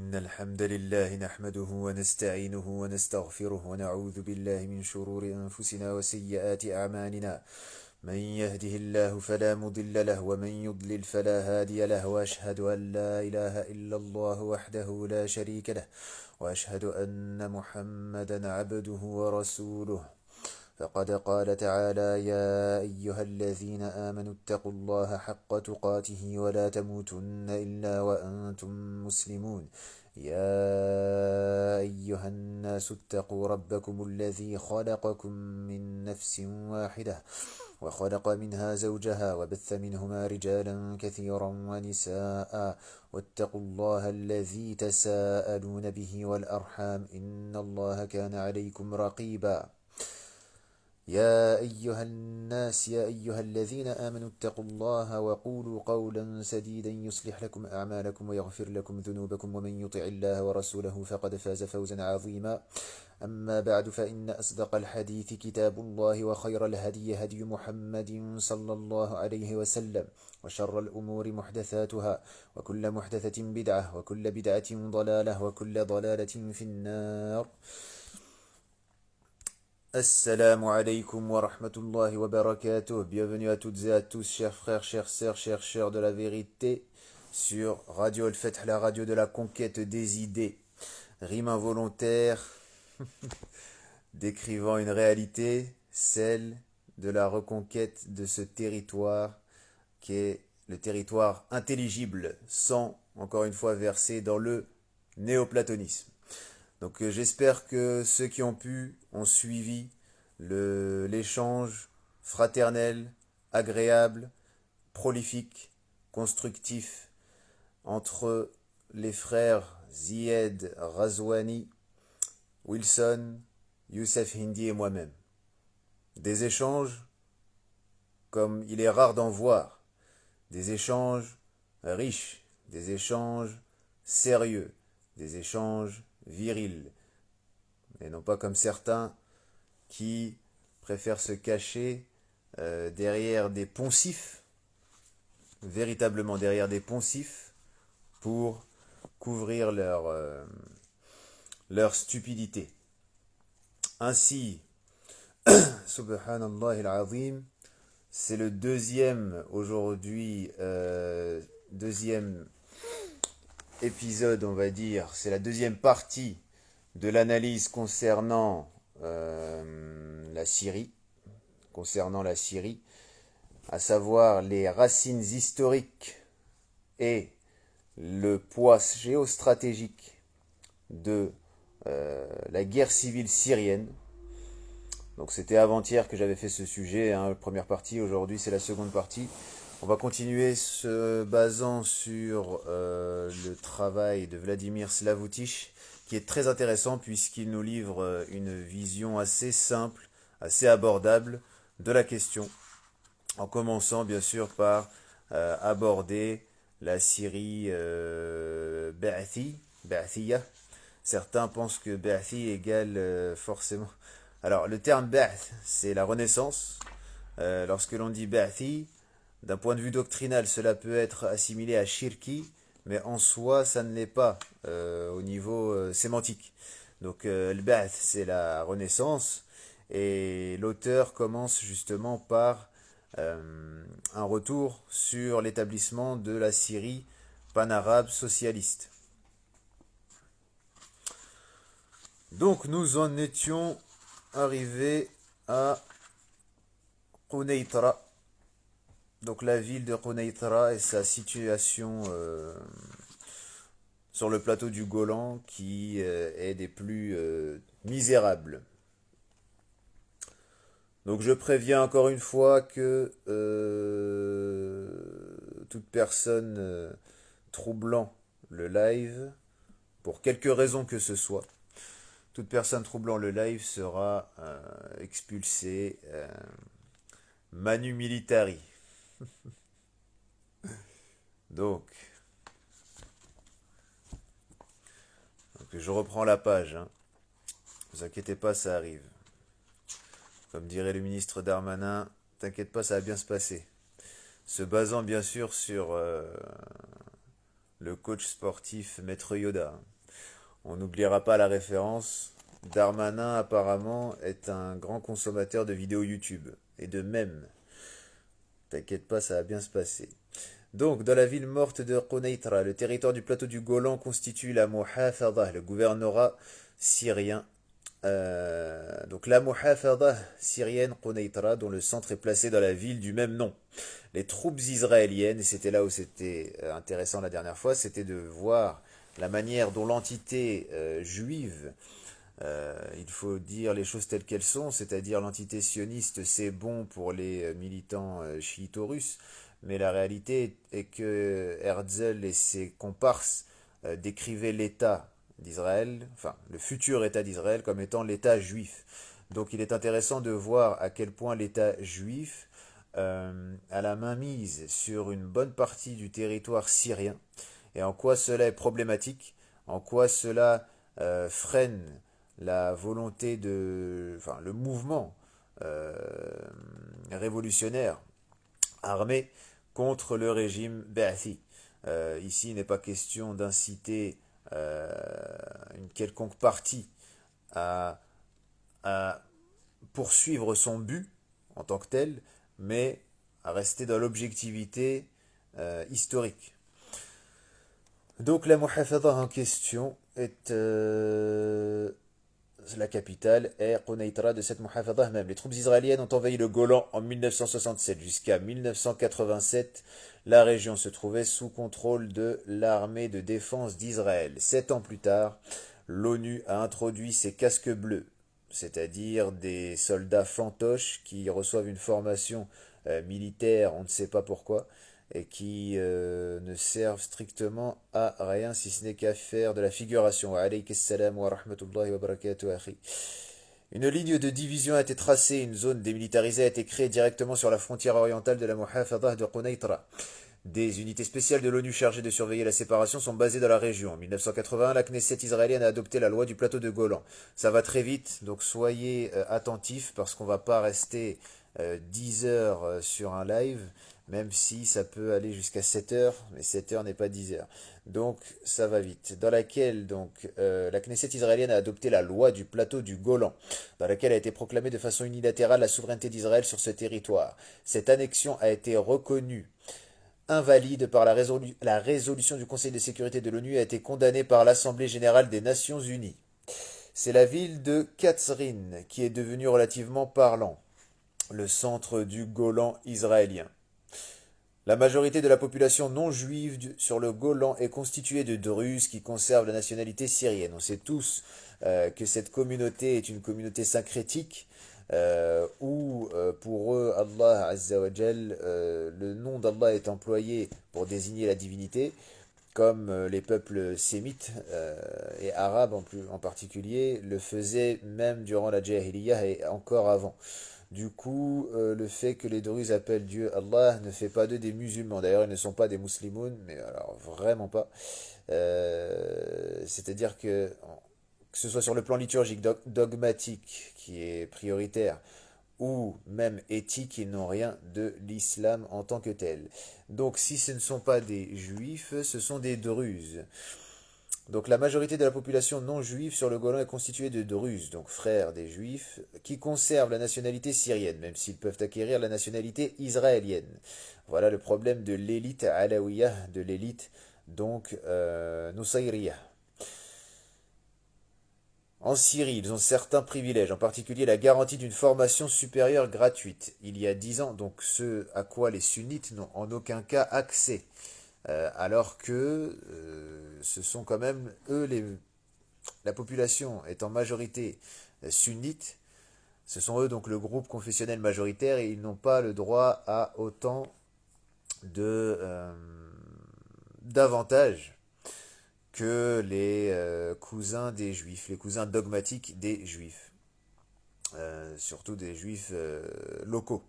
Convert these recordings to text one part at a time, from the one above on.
إن الحمد لله نحمده ونستعينه ونستغفره ونعوذ بالله من شرور أنفسنا وسيئات أعمالنا. من يهده الله فلا مضل له ومن يضلل فلا هادي له، وأشهد أن لا إله إلا الله وحده لا شريك له، وأشهد أن محمدا عبده ورسوله. فقد قال تعالى: يا أيها الذين آمنوا اتقوا الله حق تقاته ولا تموتن إلا وأنتم مسلمون. يا أيها الناس اتقوا ربكم الذي خلقكم من نفس واحدة، وخلق منها زوجها، وبث منهما رجالا كثيرا ونساء، واتقوا الله الذي تساءلون به والأرحام إن الله كان عليكم رقيبا. يا أيها الذين آمنوا اتقوا الله وقولوا قولا سديدا يصلح لكم أعمالكم ويغفر لكم ذنوبكم، ومن يطع الله ورسوله فقد فاز فوزا عظيما. أما بعد، فإن أصدق الحديث كتاب الله، وخير الهدي هدي محمد صلى الله عليه وسلم، وشر الأمور محدثاتها، وكل محدثة بدعة، وكل بدعة ضلالة، وكل ضلالة في النار. Assalamu alaikum wa rahmatullahi wa barakatuh. Bienvenue à toutes et à tous, chers frères, chères sœurs, chercheurs de la vérité, sur Radio Al-Fath, la radio de la conquête des idées. Rime involontaire, décrivant une réalité, celle de la reconquête de ce territoire qui est le territoire intelligible, sans, encore une fois, verser dans le néoplatonisme. Donc j'espère que ceux qui ont suivi l'échange fraternel, agréable, prolifique, constructif entre les frères Zied Razouani, Wilson, Youssef Hindi et moi-même. Des échanges comme il est rare d'en voir, des échanges riches, des échanges sérieux, des échanges viril, et non pas comme certains qui préfèrent se cacher derrière des poncifs, véritablement derrière des poncifs, pour couvrir leur stupidité. Ainsi, subhanallah al-azim, c'est le deuxième aujourd'hui, deuxième épisode, on va dire, c'est la deuxième partie de l'analyse concernant la Syrie, à savoir les racines historiques et le poids géostratégique de la guerre civile syrienne. Donc c'était avant-hier que j'avais fait ce sujet, la première partie, aujourd'hui c'est la seconde partie. On va continuer se basant sur le travail de Vladimir Slavutich, qui est très intéressant puisqu'il nous livre une vision assez simple, assez abordable de la question, en commençant bien sûr par aborder la Syrie Ba'athiyya. Certains pensent que Ba'athi égale forcément... Alors le terme Ba'ath, c'est la Renaissance. Lorsque l'on dit Ba'athi, d'un point de vue doctrinal, cela peut être assimilé à shirki, mais en soi, ça ne l'est pas au niveau sémantique. Donc, le Ba'ath, c'est la Renaissance, et l'auteur commence justement par un retour sur l'établissement de la Syrie panarabe socialiste. Donc, nous en étions arrivés à Quneitra. Donc la ville de Quneitra et sa situation sur le plateau du Golan qui est des plus misérables. Donc je préviens encore une fois que toute personne troublant le live, pour quelque raison que ce soit, toute personne troublant le live sera expulsée manu militari. Donc, je reprends la page. Ne vous inquiétez pas, ça arrive. Comme dirait le ministre Darmanin, t'inquiète pas, ça va bien se passer. Se basant bien sûr sur le coach sportif Maître Yoda. On n'oubliera pas la référence. Darmanin apparemment est un grand consommateur de vidéos YouTube et de mèmes. T'inquiète pas, ça va bien se passer. Donc, dans la ville morte de Quneitra, le territoire du plateau du Golan constitue la Muhafadha, le gouvernorat syrien. Donc la Muhafadha syrienne Quneitra, dont le centre est placé dans la ville du même nom. Les troupes israéliennes, et c'était là où c'était intéressant la dernière fois, c'était de voir la manière dont l'entité juive, il faut dire les choses telles qu'elles sont, c'est-à-dire l'entité sioniste, c'est bon pour les militants chiito-russes, mais la réalité est que Herzl et ses comparses décrivaient l'État d'Israël, enfin le futur État d'Israël, comme étant l'État juif. Donc il est intéressant de voir à quel point l'État juif a la main mise sur une bonne partie du territoire syrien et en quoi cela est problématique, en quoi cela freine la volonté de, enfin le mouvement euh, révolutionnaire armé contre le régime Ba'athi. Ici, il n'est pas question d'inciter une quelconque partie à, à poursuivre son but en tant que tel, mais à rester dans l'objectivité historique. Donc la Muhafadha en question est la capitale est Quneitra de cette Muhafadha même. Les troupes israéliennes ont envahi le Golan en 1967. Jusqu'à 1987, la région se trouvait sous contrôle de l'armée de défense d'Israël. 7 ans plus tard, l'ONU a introduit ses casques bleus, c'est-à-dire des soldats fantoches qui reçoivent une formation militaire, on ne sait pas pourquoi, et qui ne servent strictement à rien si ce n'est qu'à faire de la figuration. Wa alayka salam wa rahmatullahi wa barakatuh, akhi. Une ligne de division a été tracée, une zone démilitarisée a été créée directement sur la frontière orientale de la Muhafadha de Quneitra. Des unités spéciales de l'ONU chargées de surveiller la séparation sont basées dans la région. En 1981, la Knesset israélienne a adopté la loi du plateau de Golan. Ça va très vite, donc soyez attentifs parce qu'on ne va pas rester 10 heures sur un live, même si ça peut aller jusqu'à 7 heures, mais 7 heures n'est pas 10 heures. Donc ça va vite. Dans laquelle la Knesset israélienne a adopté la loi du plateau du Golan, dans laquelle a été proclamée de façon unilatérale la souveraineté d'Israël sur ce territoire. Cette annexion a été reconnue invalide par la résolution du Conseil de sécurité de l'ONU a été condamnée par l'Assemblée générale des Nations unies. C'est la ville de Katzrin qui est devenue relativement parlant, le centre du Golan israélien. La majorité de la population non juive sur le Golan est constituée de Druzes qui conservent la nationalité syrienne. On sait tous que cette communauté est une communauté syncrétique où pour eux Allah Azza wa Jal, le nom d'Allah est employé pour désigner la divinité, comme les peuples sémites et arabes en particulier le faisaient même durant la Jahiliyyah et encore avant. Du coup, le fait que les Druzes appellent Dieu Allah ne fait pas d'eux des musulmans. D'ailleurs, ils ne sont pas des musulmans, mais alors vraiment pas. C'est-à-dire que ce soit sur le plan liturgique, dogmatique, qui est prioritaire, ou même éthique, ils n'ont rien de l'islam en tant que tel. Donc si ce ne sont pas des juifs, ce sont des Druzes. Donc la majorité de la population non juive sur le Golan est constituée de Druzes, donc frères des juifs, qui conservent la nationalité syrienne, même s'ils peuvent acquérir la nationalité israélienne. Voilà le problème de l'élite alaouia, de l'élite donc Nusayriya. En Syrie, ils ont certains privilèges, en particulier la garantie d'une formation supérieure gratuite. Il y a 10 ans, donc ce à quoi les sunnites n'ont en aucun cas accès. Alors que ce sont quand même eux, la population est en majorité sunnite, ce sont eux donc le groupe confessionnel majoritaire et ils n'ont pas le droit à autant d'avantages que les cousins des juifs, les cousins dogmatiques des juifs, surtout des juifs locaux,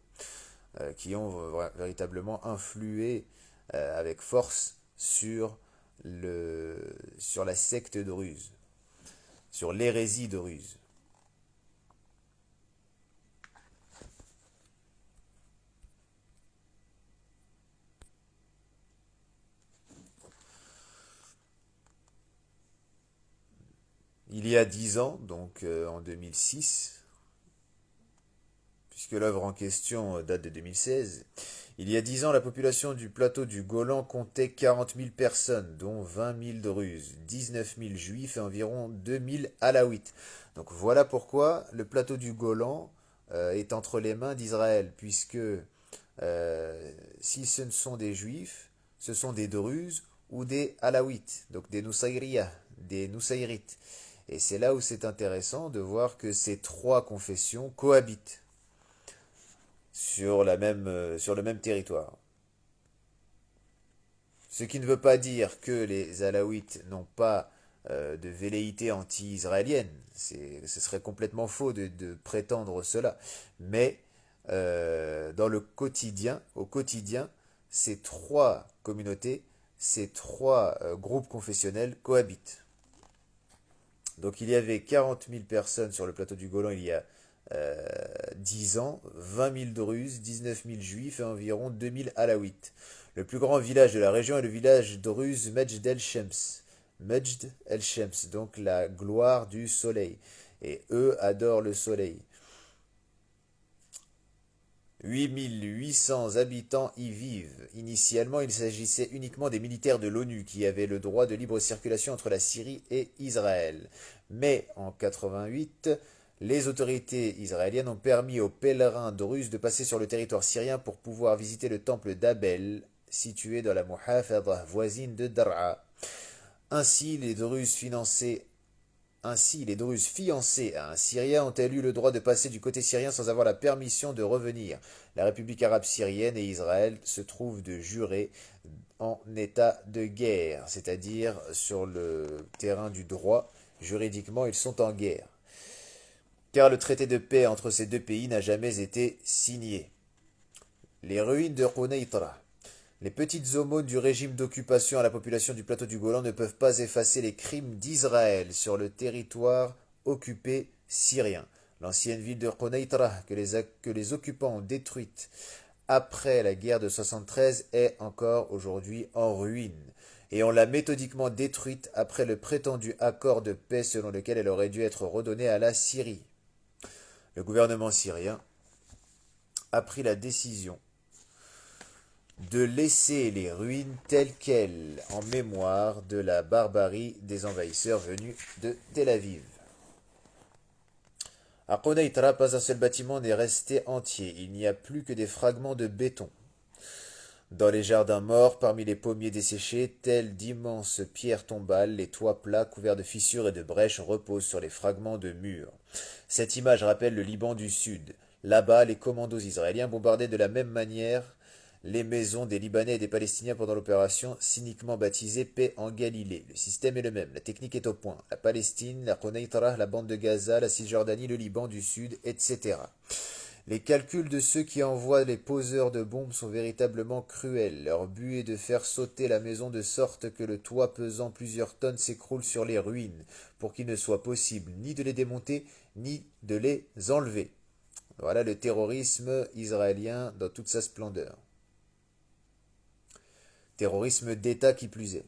qui ont véritablement influé avec force sur la secte de Ruse, sur l'hérésie de Ruse. Il y a 10 ans, donc en 2006, puisque l'œuvre en question date de 2016, il y a 10 ans, la population du plateau du Golan comptait 40 000 personnes, dont 20 000 Druzes, 19 000 Juifs et environ 2 000 Alaouites. Donc voilà pourquoi le plateau du Golan est entre les mains d'Israël, puisque si ce ne sont des Juifs, ce sont des Druzes ou des Alaouites, donc des Nusayriya, des Nusayrites. Et c'est là où c'est intéressant de voir que ces trois confessions cohabitent sur le même territoire. Ce qui ne veut pas dire que les Alaouites n'ont pas de velléité anti-israélienne. Ce serait complètement faux de prétendre cela. Mais dans le quotidien, au quotidien, ces trois communautés, ces trois groupes confessionnels cohabitent. Donc il y avait 40 000 personnes sur le plateau du Golan il y a 10 ans, 20 000 Druzes, 19 000 Juifs et environ 2 000 Alaouites. Le plus grand village de la région est le village druze Majd el-Shems. Majd el-Shems, donc la gloire du soleil. Et eux adorent le soleil. 8 800 habitants y vivent. Initialement, il s'agissait uniquement des militaires de l'ONU qui avaient le droit de libre circulation entre la Syrie et Israël. Mais en 88, les autorités israéliennes ont permis aux pèlerins druzes de passer sur le territoire syrien pour pouvoir visiter le temple d'Abel, situé dans la Muhafadha voisine de Dar'a. Ainsi, les Druzes fiancés à un Syrien ont-elles eu le droit de passer du côté syrien sans avoir la permission de revenir. La République arabe syrienne et Israël se trouvent de jurés en état de guerre, c'est-à-dire sur le terrain du droit. Juridiquement, ils sont en guerre. Car le traité de paix entre ces deux pays n'a jamais été signé. Les ruines de Quneitra. Les petites aumônes du régime d'occupation à la population du plateau du Golan ne peuvent pas effacer les crimes d'Israël sur le territoire occupé syrien. L'ancienne ville de Quneitra, que les occupants ont détruite après la guerre de 73, est encore aujourd'hui en ruine. Et on l'a méthodiquement détruite après le prétendu accord de paix selon lequel elle aurait dû être redonnée à la Syrie. Le gouvernement syrien a pris la décision de laisser les ruines telles quelles en mémoire de la barbarie des envahisseurs venus de Tel Aviv. À Quneitra, pas un seul bâtiment n'est resté entier, il n'y a plus que des fragments de béton. Dans les jardins morts, parmi les pommiers desséchés, tels d'immenses pierres tombales, les toits plats couverts de fissures et de brèches reposent sur les fragments de murs. Cette image rappelle le Liban du Sud. Là-bas, les commandos israéliens bombardaient de la même manière les maisons des Libanais et des Palestiniens pendant l'opération cyniquement baptisée Paix en Galilée. Le système est le même, la technique est au point. La Palestine, la Quneitra, la bande de Gaza, la Cisjordanie, le Liban du Sud, etc. Les calculs de ceux qui envoient les poseurs de bombes sont véritablement cruels. Leur but est de faire sauter la maison de sorte que le toit pesant plusieurs tonnes s'écroule sur les ruines, pour qu'il ne soit possible ni de les démonter, ni de les enlever. Voilà le terrorisme israélien dans toute sa splendeur. Terrorisme d'État qui plus est.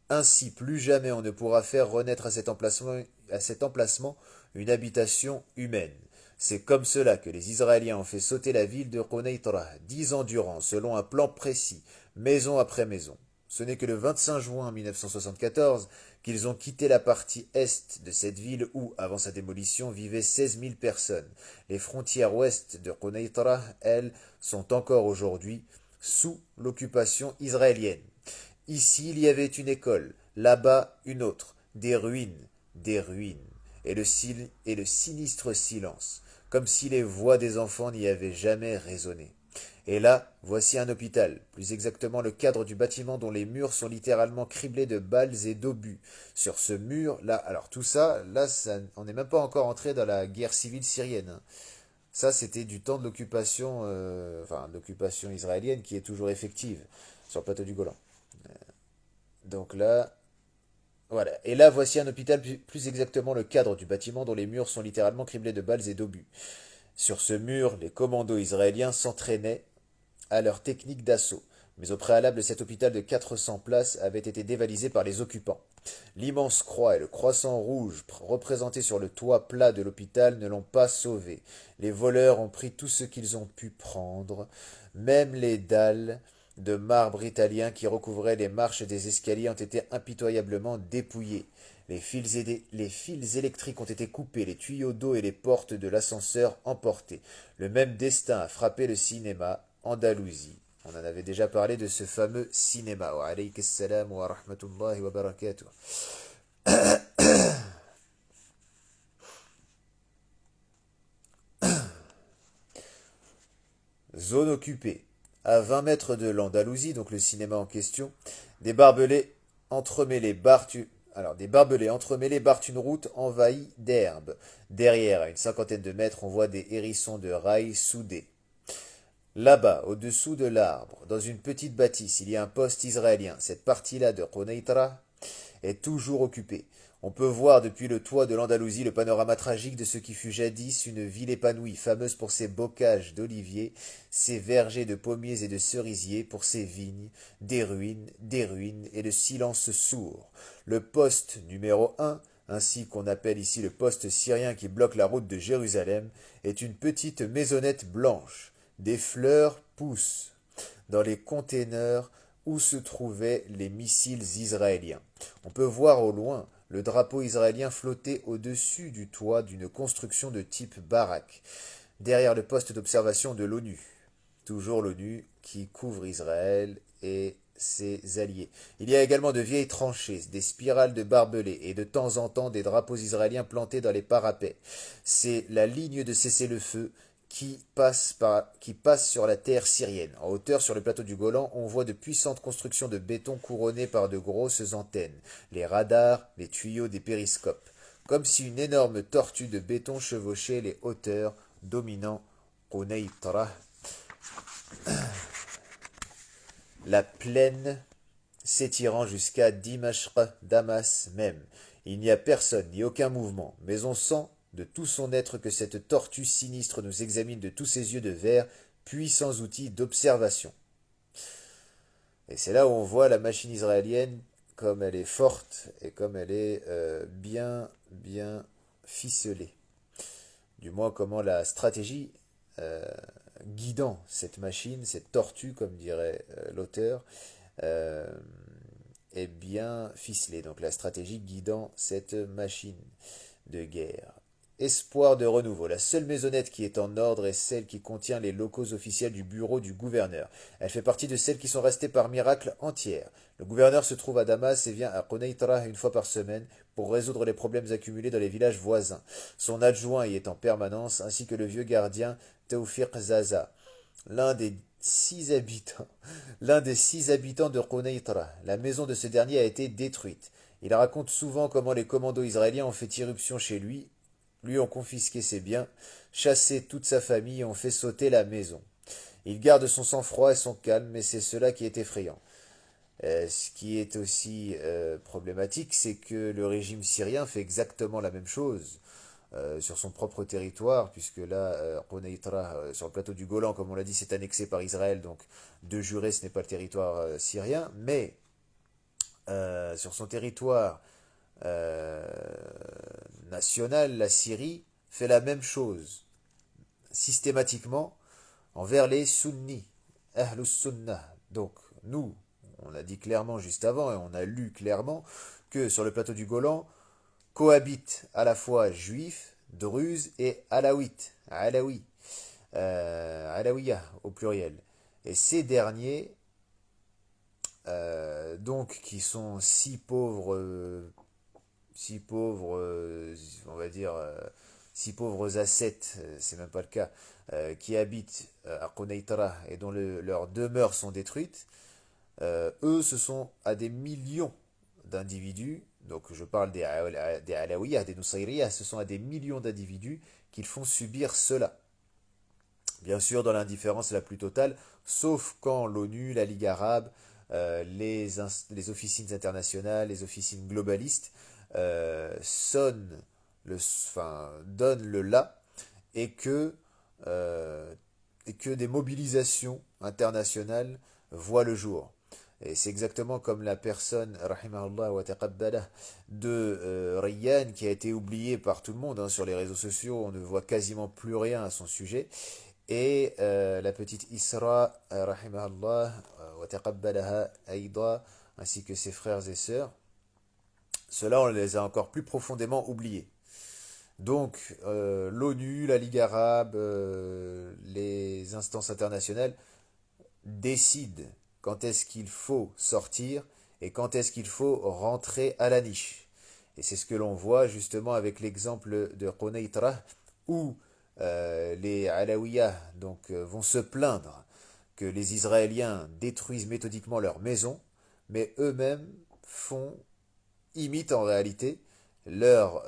Ainsi, plus jamais on ne pourra faire renaître à cet emplacement une habitation humaine. C'est comme cela que les Israéliens ont fait sauter la ville de Quneitra 10 ans durant, selon un plan précis, maison après maison. Ce n'est que le 25 juin 1974 qu'ils ont quitté la partie est de cette ville où, avant sa démolition, vivaient 16 000 personnes. Les frontières ouest de Quneitra, elles, sont encore aujourd'hui sous l'occupation israélienne. Ici, il y avait une école, là-bas une autre, des ruines, et le sinistre silence, comme si les voix des enfants n'y avaient jamais résonné. Et là, voici un hôpital, plus exactement le cadre du bâtiment dont les murs sont littéralement criblés de balles et d'obus. Sur ce mur-là, alors tout ça, on n'est même pas encore entré dans la guerre civile syrienne, hein. Ça, c'était du temps de l'occupation israélienne qui est toujours effective sur le plateau du Golan. Donc là, voilà. Et là, voici un hôpital, plus exactement le cadre du bâtiment dont les murs sont littéralement criblés de balles et d'obus. Sur ce mur, les commandos israéliens s'entraînaient à leur technique d'assaut. Mais au préalable, cet hôpital de 400 places avait été dévalisé par les occupants. L'immense croix et le croissant rouge représentés sur le toit plat de l'hôpital ne l'ont pas sauvé. Les voleurs ont pris tout ce qu'ils ont pu prendre, même les dalles de marbre italien qui recouvraient les marches des escaliers ont été impitoyablement dépouillées. Les fils électriques ont été coupés, les tuyaux d'eau et les portes de l'ascenseur emportés. Le même destin a frappé le cinéma, Andalousie. On en avait déjà parlé de ce fameux cinéma. Wa alayka salam wa rahmatullahi wa barakatuh. Zone occupée. À 20 mètres de l'Andalousie, donc le cinéma en question, des barbelés entremêlés barrent une route envahie d'herbes. Derrière, à une cinquantaine de mètres, on voit des hérissons de rails soudés. Là-bas, au-dessous de l'arbre, dans une petite bâtisse, il y a un poste israélien. Cette partie-là de Koneitra est toujours occupée. On peut voir depuis le toit de l'Andalousie le panorama tragique de ce qui fut jadis une ville épanouie, fameuse pour ses bocages d'oliviers, ses vergers de pommiers et de cerisiers, pour ses vignes, des ruines et le silence sourd. Le poste numéro 1, ainsi qu'on appelle ici le poste syrien qui bloque la route de Jérusalem, est une petite maisonnette blanche. Des fleurs poussent dans les containers où se trouvaient les missiles israéliens. On peut voir au loin le drapeau israélien flotter au-dessus du toit d'une construction de type baraque, derrière le poste d'observation de l'ONU. Toujours l'ONU qui couvre Israël et ses alliés. Il y a également de vieilles tranchées, des spirales de barbelés et de temps en temps des drapeaux israéliens plantés dans les parapets. C'est la ligne de cessez-le-feu qui passe sur la terre syrienne. En hauteur, sur le plateau du Golan, on voit de puissantes constructions de béton couronnées par de grosses antennes, les radars, les tuyaux des périscopes, comme si une énorme tortue de béton chevauchait les hauteurs dominant Quneitra, la plaine s'étirant jusqu'à Dimashq, Damas même. Il n'y a personne ni aucun mouvement, mais on sent de tout son être que cette tortue sinistre nous examine de tous ses yeux de verre, puissants outils d'observation. Et c'est là où on voit la machine israélienne comme elle est forte et comme elle est bien ficelée. Du moins comment la stratégie guidant cette machine, cette tortue comme dirait l'auteur, euh, est bien ficelée. Donc la stratégie guidant cette machine de guerre. Espoir de renouveau. La seule maisonnette qui est en ordre est celle qui contient les locaux officiels du bureau du gouverneur. Elle fait partie de celles qui sont restées par miracle entières. Le gouverneur se trouve à Damas et vient à Koneitra une fois par semaine pour résoudre les problèmes accumulés dans les villages voisins. Son adjoint y est en permanence, ainsi que le vieux gardien Tawfiq Zaza, l'un des l'un des 6 habitants de Koneitra. La maison de ce dernier a été détruite. Il raconte souvent comment les commandos israéliens ont fait irruption chez lui ont confisqué ses biens, chassé toute sa famille et ont fait sauter la maison. Il garde son sang-froid et son calme, mais c'est cela qui est effrayant. Ce qui est aussi problématique, c'est que le régime syrien fait exactement la même chose sur son propre territoire, puisque là, Quneitra, sur le plateau du Golan, comme on l'a dit, c'est annexé par Israël, donc de juré, ce n'est pas le territoire syrien, mais sur son territoire euh, national, la Syrie fait la même chose, systématiquement, envers les sunnis, Ahlus Sunnah. Donc, nous, on a dit clairement juste avant, et on a lu clairement, que sur le plateau du Golan, cohabitent à la fois juifs, druzes et alaouites, alaouiyah au pluriel. Et ces derniers, donc, qui sont si pauvres, on va dire, si pauvres ascètes, c'est même pas le cas, qui habitent à Quneitra et dont leurs demeures sont détruites, eux, ce sont à des millions d'individus, donc je parle des Alaouiyas, des Nusayriya, ce sont à des millions d'individus qu'ils font subir cela. Bien sûr, dans l'indifférence la plus totale, sauf quand l'ONU, la Ligue arabe, les officines internationales, les officines globalistes sonnent donnent le là et euh, et que des mobilisations internationales voient le jour. Et c'est exactement comme la personne, rahimahullah wa taqabbalah, de Rayyan, qui a été oublié par tout le monde hein, sur les réseaux sociaux. On ne voit quasiment plus rien à son sujet. Et la petite Isra, rahimahullah wa taqabbalaha aïda, ainsi que ses frères et sœurs. Ceux-là, on les a encore plus profondément oubliés. Donc, l'ONU, la Ligue arabe, les instances internationales décident quand est-ce qu'il faut sortir et quand est-ce qu'il faut rentrer à la niche. Et c'est ce que l'on voit justement avec l'exemple de Quneitra, où les Alaouiyas vont se plaindre que les Israéliens détruisent méthodiquement leurs maisons, mais eux-mêmes imitent en réalité leurs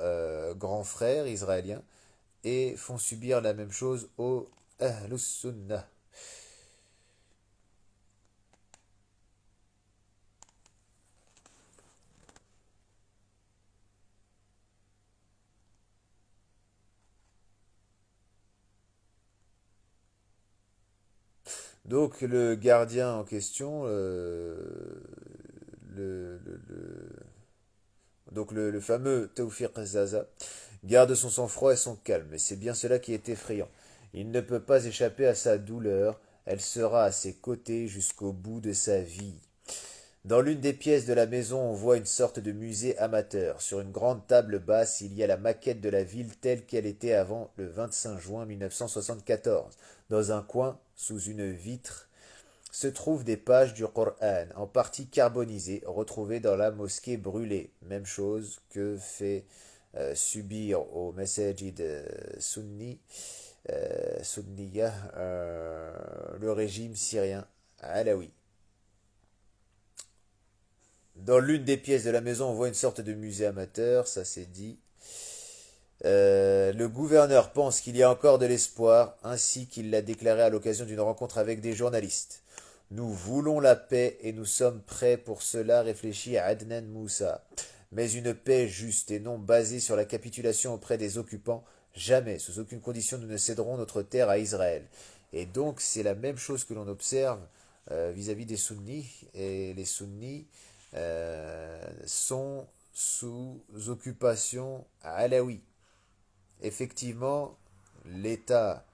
grands frères israéliens et font subir la même chose aux Ahlus Sunnah. Donc le gardien en question, le, le- le- le fameux Tawfiq Zaza, garde son sang-froid et son calme, et c'est bien cela qui est effrayant. Il ne peut pas échapper à sa douleur, elle sera à ses côtés jusqu'au bout de sa vie. Dans l'une des pièces de la maison, on voit une sorte de musée amateur. Sur une grande table basse, il y a la maquette de la ville telle qu'elle était avant le 25 juin 1974. Dans un coin, sous une vitre, se trouvent des pages du Coran, en partie carbonisées, retrouvées dans la mosquée brûlée. Même chose que fait subir au Masajid Sunniya le régime syrien alaoui. Dans l'une des pièces de la maison, on voit une sorte de musée amateur, ça c'est dit. Le gouverneur pense qu'il y a encore de l'espoir, ainsi qu'il l'a déclaré à l'occasion d'une rencontre avec des journalistes. Nous voulons la paix et nous sommes prêts pour cela, réfléchit Adnan Moussa. Mais une paix juste et non basée sur la capitulation auprès des occupants. Jamais, sous aucune condition, nous ne céderons notre terre à Israël. Et donc, c'est la même chose que l'on observe vis-à-vis des sunnis. Et les sunnis sont sous occupation alaoui. Effectivement, l'État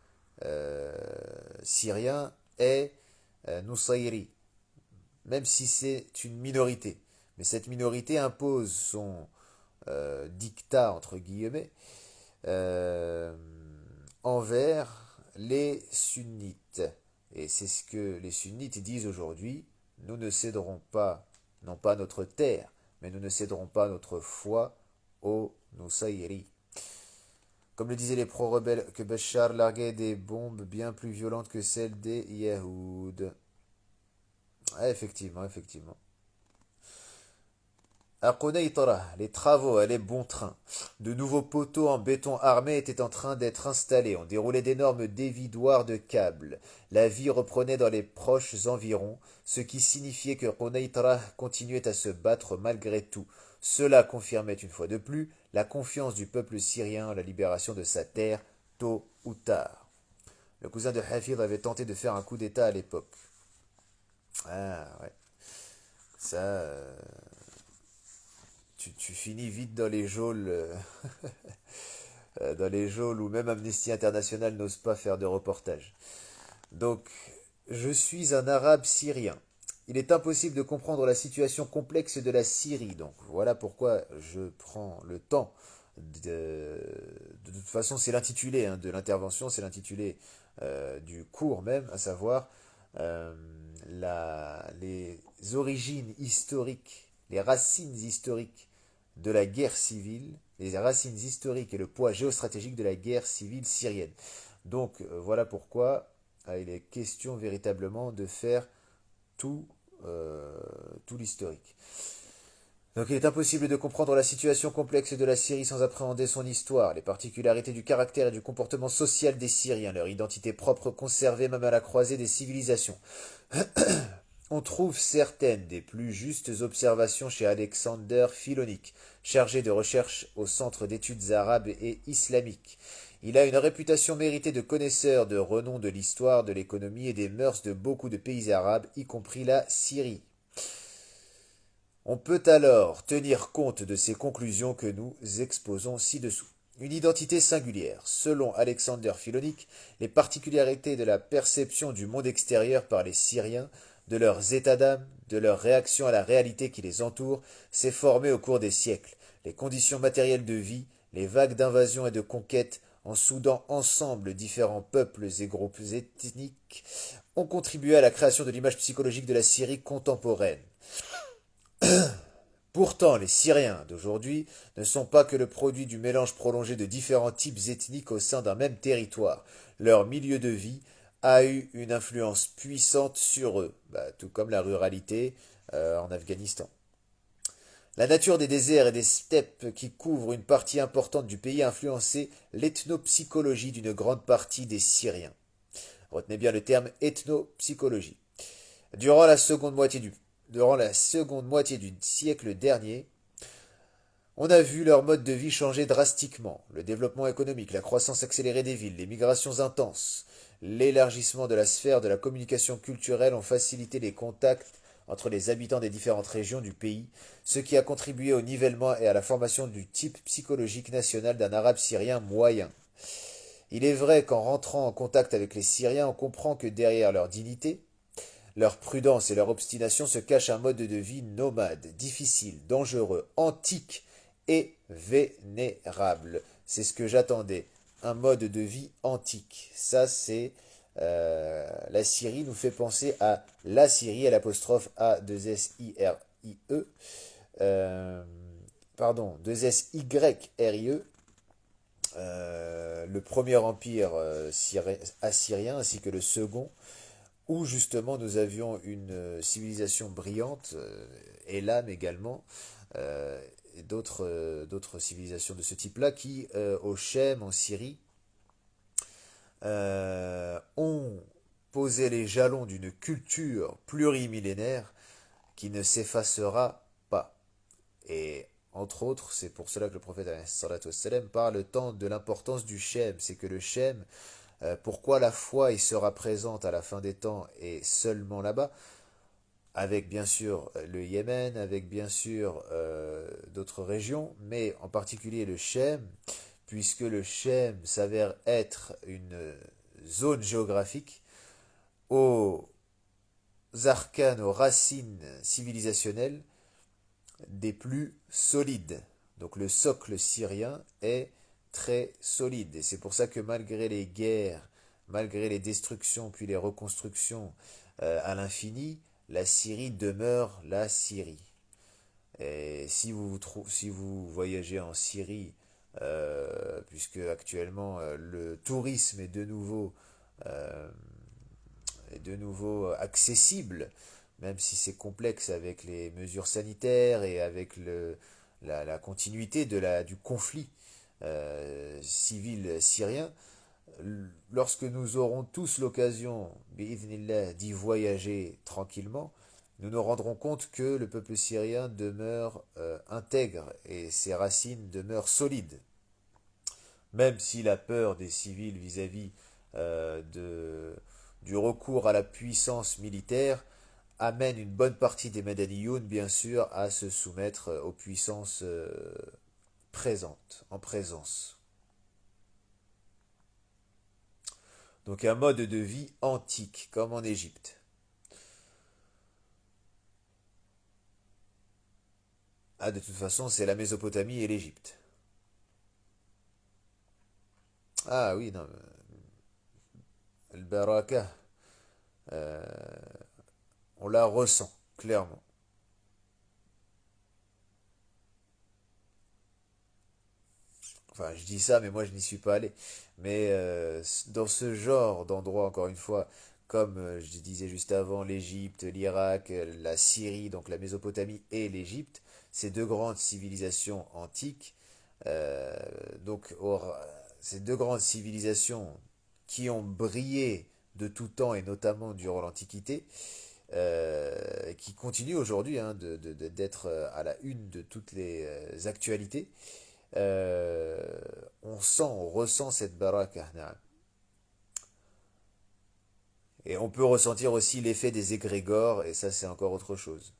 syrien est Nusayri, même si c'est une minorité. Mais cette minorité impose son dictat, entre guillemets, euh, envers les sunnites. Et c'est ce que les sunnites disent aujourd'hui. Nous ne céderons pas, non pas notre terre, mais nous ne céderons pas notre foi aux Nusayri. Comme le disaient les pro-rebelles, que Bachar larguait des bombes bien plus violentes que celles des Yahoud. Ah, effectivement, effectivement. À Konaïtara, les travaux allaient bon train. De nouveaux poteaux en béton armé étaient en train d'être installés. On déroulait d'énormes dévidoirs de câbles. La vie reprenait dans les proches environs, ce qui signifiait que Konaïtara continuait à se battre malgré tout. Cela confirmait une fois de plus la confiance du peuple syrien en la libération de sa terre, tôt ou tard. Le cousin de Hafid avait tenté de faire un coup d'État à l'époque. Ah ouais, ça, tu finis vite dans les geôles, dans les geôles où même Amnesty International n'ose pas faire de reportage. Donc, je suis un arabe syrien. Il est impossible de comprendre la situation complexe de la Syrie. Donc, voilà pourquoi je prends le temps de toute façon, c'est l'intitulé hein, de l'intervention, c'est l'intitulé du cours même, à savoir euh, les origines historiques, les racines historiques de la guerre civile, les racines historiques et le poids géostratégique de la guerre civile syrienne. Donc voilà pourquoi il est question véritablement de faire tout, tout l'historique. Donc il est impossible de comprendre la situation complexe de la Syrie sans appréhender son histoire, les particularités du caractère et du comportement social des Syriens, leur identité propre conservée même à la croisée des civilisations. On trouve certaines des plus justes observations chez Alexander Philonik, chargé de recherche au Centre d'études arabes et islamiques. Il a une réputation méritée de connaisseur de renom de l'histoire, de l'économie et des mœurs de beaucoup de pays arabes, y compris la Syrie. On peut alors tenir compte de ces conclusions que nous exposons ci-dessous. Une identité singulière. Selon Alexander Philonik, les particularités de la perception du monde extérieur par les Syriens, de leurs états d'âme, de leur réaction à la réalité qui les entoure, s'est formée au cours des siècles. Les conditions matérielles de vie, les vagues d'invasion et de conquête, en soudant ensemble différents peuples et groupes ethniques, ont contribué à la création de l'image psychologique de la Syrie contemporaine. Pourtant, les Syriens d'aujourd'hui ne sont pas que le produit du mélange prolongé de différents types ethniques au sein d'un même territoire. Leur milieu de vie a eu une influence puissante sur eux, tout comme la ruralité en Afghanistan. La nature des déserts et des steppes qui couvrent une partie importante du pays a influencé l'ethnopsychologie d'une grande partie des Syriens. Retenez bien le terme ethnopsychologie. Durant la seconde moitié du siècle dernier, on a vu leur mode de vie changer drastiquement. Le développement économique, la croissance accélérée des villes, les migrations intenses, l'élargissement de la sphère de la communication culturelle ont facilité les contacts entre les habitants des différentes régions du pays, ce qui a contribué au nivellement et à la formation du type psychologique national d'un arabe syrien moyen. Il est vrai qu'en rentrant en contact avec les Syriens, on comprend que derrière leur dignité, leur prudence et leur obstination se cache un mode de vie nomade, difficile, dangereux, antique et vénérable. C'est ce que j'attendais. Un mode de vie antique. Ça, c'est la Syrie nous fait penser à la Syrie, à l'apostrophe A2SIRIE. Euh, pardon, 2SYRIE. Le premier empire assyrien ainsi que le second où justement nous avions une civilisation brillante, Elam également, et d'autres civilisations de ce type-là qui, au Chem, en Syrie, ont posé les jalons d'une culture plurimillénaire qui ne s'effacera pas. Et entre autres, c'est pour cela que le prophète sallam, parle tant de l'importance du Shem. C'est que le Shem, pourquoi la foi y sera présente à la fin des temps et seulement là-bas, avec bien sûr le Yémen, avec bien sûr d'autres régions, mais en particulier le Shem, puisque le Shem s'avère être une zone géographique aux arcanes, aux racines civilisationnelles des plus solides. Donc le socle syrien est très solide. Et c'est pour ça que malgré les guerres, malgré les destructions, puis les reconstructions à l'infini, la Syrie demeure la Syrie. Et si vous voyagez en Syrie, puisque actuellement le tourisme euh, est de nouveau accessible, même si c'est complexe avec les mesures sanitaires et avec la continuité du conflit civil syrien, lorsque nous aurons tous l'occasion, bi'idhnillah, d'y voyager tranquillement, nous nous rendrons compte que le peuple syrien demeure intègre et ses racines demeurent solides. Même si la peur des civils vis-à-vis du recours à la puissance militaire amène une bonne partie des Madaniyoun, bien sûr, à se soumettre aux puissances présentes, en présence. Donc un mode de vie antique, comme en Égypte. Ah, de toute façon, c'est la Mésopotamie et l'Égypte. Ah oui, non, le baraka, euh, on la ressent, clairement. Enfin, je dis ça, mais moi je n'y suis pas allé. Mais dans ce genre d'endroit, encore une fois, comme je disais juste avant, l'Égypte, l'Irak, la Syrie, donc la Mésopotamie et l'Égypte, ces deux grandes civilisations antiques, euh, donc ces deux grandes civilisations qui ont brillé de tout temps et notamment durant l'Antiquité, qui continuent aujourd'hui hein, d'être à la une de toutes les actualités. Euh, on sent, on ressent cette baraka. Na'am. Et on peut ressentir aussi l'effet des égrégores, et ça c'est encore autre chose.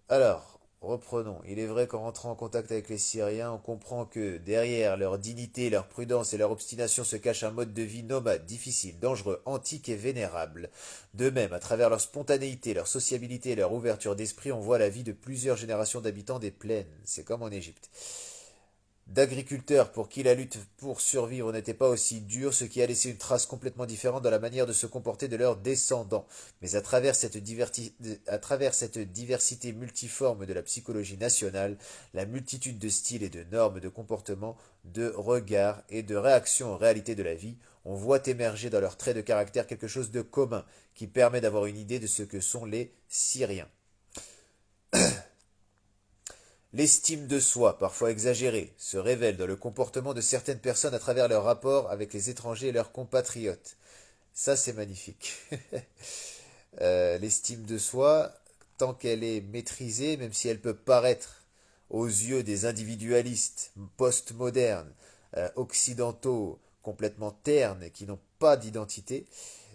Alors, reprenons. Il est vrai qu'en rentrant en contact avec les Syriens, on comprend que derrière leur dignité, leur prudence et leur obstination se cache un mode de vie nomade, difficile, dangereux, antique et vénérable. De même, à travers leur spontanéité, leur sociabilité et leur ouverture d'esprit, on voit la vie de plusieurs générations d'habitants des plaines. C'est comme en Égypte. D'agriculteurs pour qui la lutte pour survivre n'était pas aussi dure, ce qui a laissé une trace complètement différente dans la manière de se comporter de leurs descendants. Mais à travers cette diversité multiforme de la psychologie nationale, la multitude de styles et de normes de comportement, de regards et de réactions aux réalités de la vie, on voit émerger dans leurs traits de caractère quelque chose de commun qui permet d'avoir une idée de ce que sont les Syriens. L'estime de soi, parfois exagérée, se révèle dans le comportement de certaines personnes à travers leur rapport avec les étrangers et leurs compatriotes. Ça, c'est magnifique. L'estime de soi, tant qu'elle est maîtrisée, même si elle peut paraître aux yeux des individualistes postmodernes, occidentaux, complètement ternes et qui n'ont pas d'identité,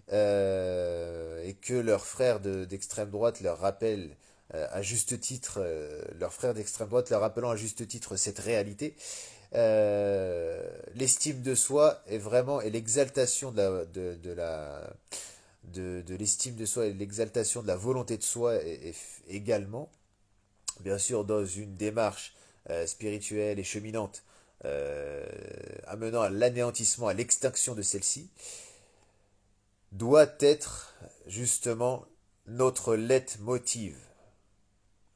et que leurs frères d'extrême droite leur rappellent à juste titre, leurs frères d'extrême droite leur rappelant à juste titre cette réalité, l'estime de soi est vraiment et l'exaltation de l'estime de soi et l'exaltation de la volonté de soi est également, bien sûr, dans une démarche spirituelle et cheminante, amenant à l'anéantissement, à l'extinction de celle-ci, doit être justement notre leitmotiv.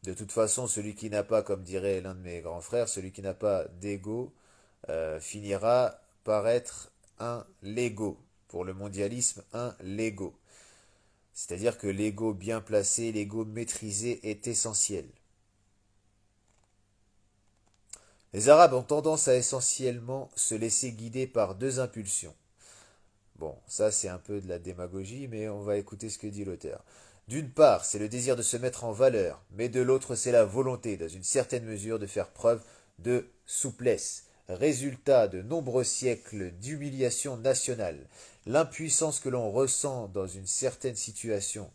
De toute façon, celui qui n'a pas, comme dirait l'un de mes grands frères, celui qui n'a pas d'ego finira par être un Lego. Pour le mondialisme, un Lego. C'est-à-dire que l'ego bien placé, l'ego maîtrisé est essentiel. Les Arabes ont tendance à essentiellement se laisser guider par deux impulsions. Bon, ça c'est un peu de la démagogie, mais on va écouter ce que dit l'auteur. D'une part, c'est le désir de se mettre en valeur, mais de l'autre, c'est la volonté, dans une certaine mesure, de faire preuve de souplesse. Résultat de nombreux siècles d'humiliation nationale, l'impuissance que l'on ressent dans une certaine situation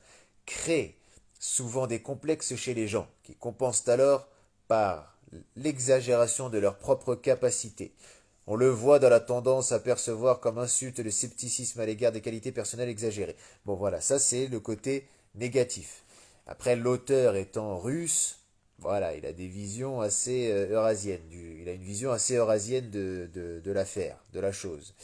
crée souvent des complexes chez les gens, qui compensent alors par l'exagération de leurs propres capacités. On le voit dans la tendance à percevoir comme insulte le scepticisme à l'égard des qualités personnelles exagérées. Bon voilà, ça c'est le côté négatif. Après, l'auteur étant russe, voilà, il a des visions assez eurasiennes. Il a une vision assez eurasienne de l'affaire, de la chose.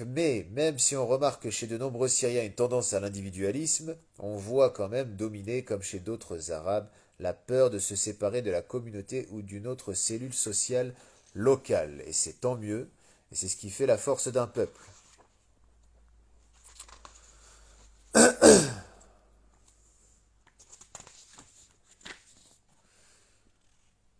Mais même si on remarque que chez de nombreux Syriens une tendance à l'individualisme, on voit quand même dominer, comme chez d'autres Arabes, la peur de se séparer de la communauté ou d'une autre cellule sociale locale. Et c'est tant mieux, et c'est ce qui fait la force d'un peuple.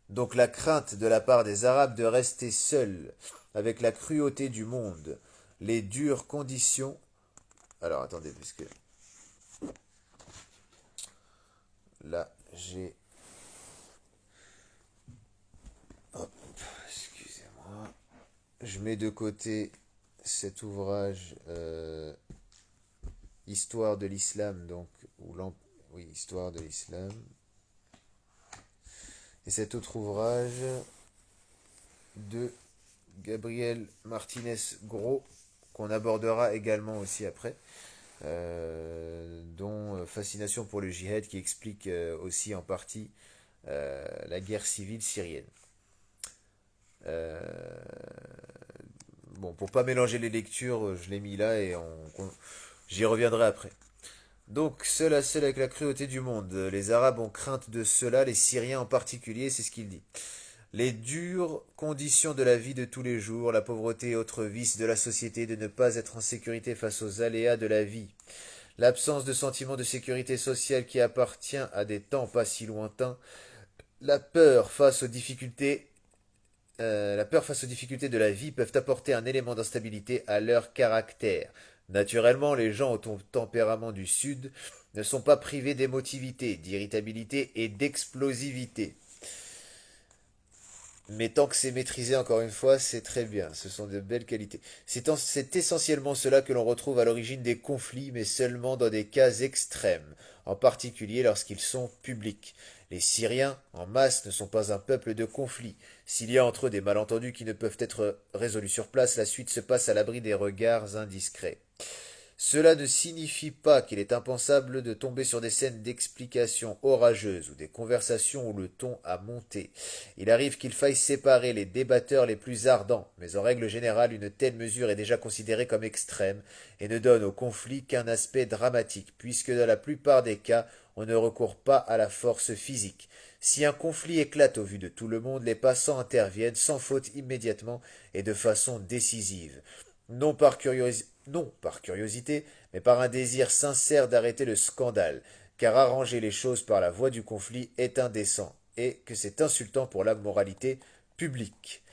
Donc la crainte de la part des Arabes de rester seuls avec la cruauté du monde, les dures conditions. Alors attendez, puisque là j'ai. Hop, excusez-moi. Je mets de côté cet ouvrage Histoire de l'islam, donc, oui, Histoire de l'islam. Et cet autre ouvrage de Gabriel Martinez-Gros, qu'on abordera également aussi après, dont Fascination pour le djihad, qui explique aussi en partie la guerre civile syrienne. Bon, pour pas mélanger les lectures, je l'ai mis là et j'y reviendrai après. Donc, seul à seul avec la cruauté du monde, les Arabes ont crainte de cela, les Syriens en particulier, c'est ce qu'il dit. Les dures conditions de la vie de tous les jours, la pauvreté et autres vices de la société, de ne pas être en sécurité face aux aléas de la vie, l'absence de sentiment de sécurité sociale qui appartient à des temps pas si lointains, la peur face aux difficultés, la peur face aux difficultés de la vie peuvent apporter un élément d'instabilité à leur caractère. Naturellement, les gens au tempérament du Sud ne sont pas privés d'émotivité, d'irritabilité et d'explosivité. Mais tant que c'est maîtrisé, encore une fois, c'est très bien. Ce sont de belles qualités. C'est essentiellement cela que l'on retrouve à l'origine des conflits, mais seulement dans des cas extrêmes, en particulier lorsqu'ils sont publics. Les Syriens, en masse, ne sont pas un peuple de conflit. S'il y a entre eux des malentendus qui ne peuvent être résolus sur place, la suite se passe à l'abri des regards indiscrets. Cela ne signifie pas qu'il est impensable de tomber sur des scènes d'explication orageuses ou des conversations où le ton a monté. Il arrive qu'il faille séparer les débatteurs les plus ardents, mais en règle générale une telle mesure est déjà considérée comme extrême et ne donne au conflit qu'un aspect dramatique, puisque dans la plupart des cas on ne recourt pas à la force physique. Si un conflit éclate au vu de tout le monde, les passants interviennent sans faute immédiatement et de façon décisive. Non par curiosité, mais par un désir sincère d'arrêter le scandale, car arranger les choses par la voie du conflit est indécent, et que c'est insultant pour la moralité publique.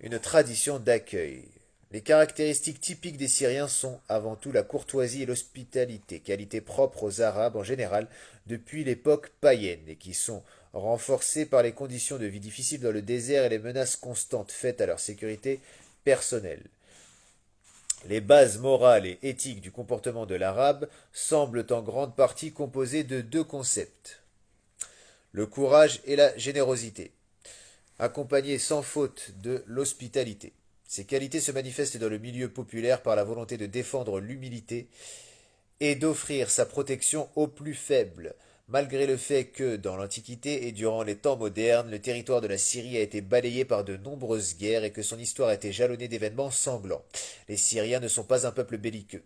Une tradition d'accueil. Les caractéristiques typiques des Syriens sont avant tout la courtoisie et l'hospitalité, qualités propres aux Arabes en général depuis l'époque païenne, et qui sont renforcées par les conditions de vie difficiles dans le désert et les menaces constantes faites à leur sécurité personnelle. Les bases morales et éthiques du comportement de l'arabe semblent en grande partie composées de deux concepts, le courage et la générosité, accompagnés sans faute de l'hospitalité. Ces qualités se manifestent dans le milieu populaire par la volonté de défendre l'humilité et d'offrir sa protection aux plus faibles, malgré le fait que, dans l'Antiquité et durant les temps modernes, le territoire de la Syrie a été balayé par de nombreuses guerres et que son histoire a été jalonnée d'événements sanglants. Les Syriens ne sont pas un peuple belliqueux.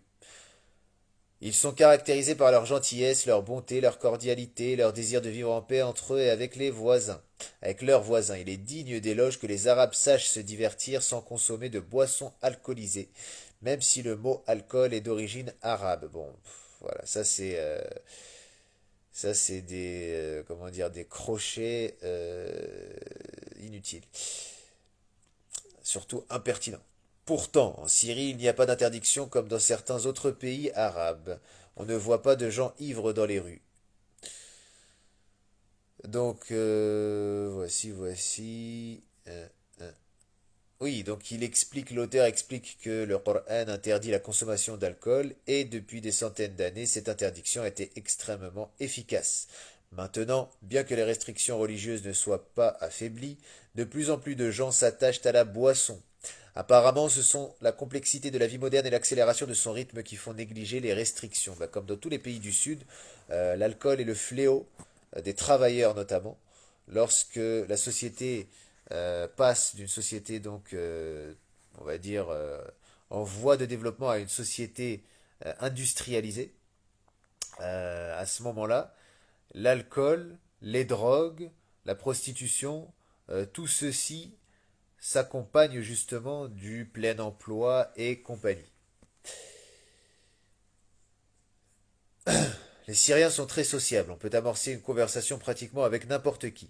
Ils sont caractérisés par leur gentillesse, leur bonté, leur cordialité, leur désir de vivre en paix entre eux et avec les voisins. Avec leurs voisins, il est digne d'éloge que les Arabes sachent se divertir sans consommer de boissons alcoolisées, même si le mot alcool est d'origine arabe. Bon, voilà, ça c'est des comment dire des crochets inutiles, surtout impertinents. Pourtant, en Syrie, il n'y a pas d'interdiction comme dans certains autres pays arabes. On ne voit pas de gens ivres dans les rues. Donc, voici. Oui, donc l'auteur explique que le Coran interdit la consommation d'alcool et depuis des centaines d'années, cette interdiction a été extrêmement efficace. Maintenant, bien que les restrictions religieuses ne soient pas affaiblies, de plus en plus de gens s'attachent à la boisson. Apparemment, ce sont la complexité de la vie moderne et l'accélération de son rythme qui font négliger les restrictions. Bah, comme dans tous les pays du Sud, l'alcool est le fléau des travailleurs notamment. Lorsque la société passe d'une société donc, on va dire, en voie de développement à une société industrialisée, à ce moment-là, l'alcool, les drogues, la prostitution, tout ceci s'accompagne justement du plein emploi et compagnie. Les Syriens sont très sociables, on peut amorcer une conversation pratiquement avec n'importe qui.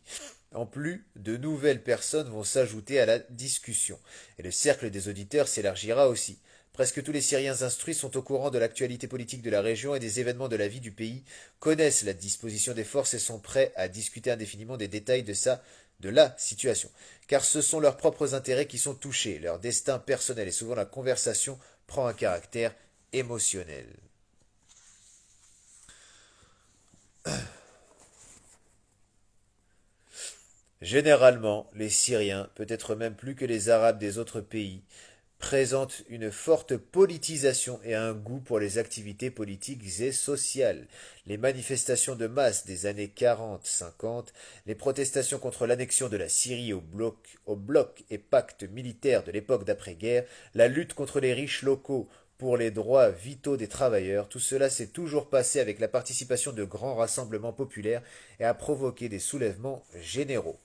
En plus, de nouvelles personnes vont s'ajouter à la discussion, et le cercle des auditeurs s'élargira aussi. Presque tous les Syriens instruits sont au courant de l'actualité politique de la région et des événements de la vie du pays, connaissent la disposition des forces et sont prêts à discuter indéfiniment des détails de la situation. Car ce sont leurs propres intérêts qui sont touchés, leur destin personnel et souvent la conversation prend un caractère émotionnel. Généralement, les Syriens, peut-être même plus que les Arabes des autres pays, présentent une forte politisation et un goût pour les activités politiques et sociales. Les manifestations de masse des années 40-50, les protestations contre l'annexion de la Syrie au bloc et pacte militaire de l'époque d'après-guerre, la lutte contre les riches locaux pour les droits vitaux des travailleurs, tout cela s'est toujours passé avec la participation de grands rassemblements populaires et a provoqué des soulèvements généraux.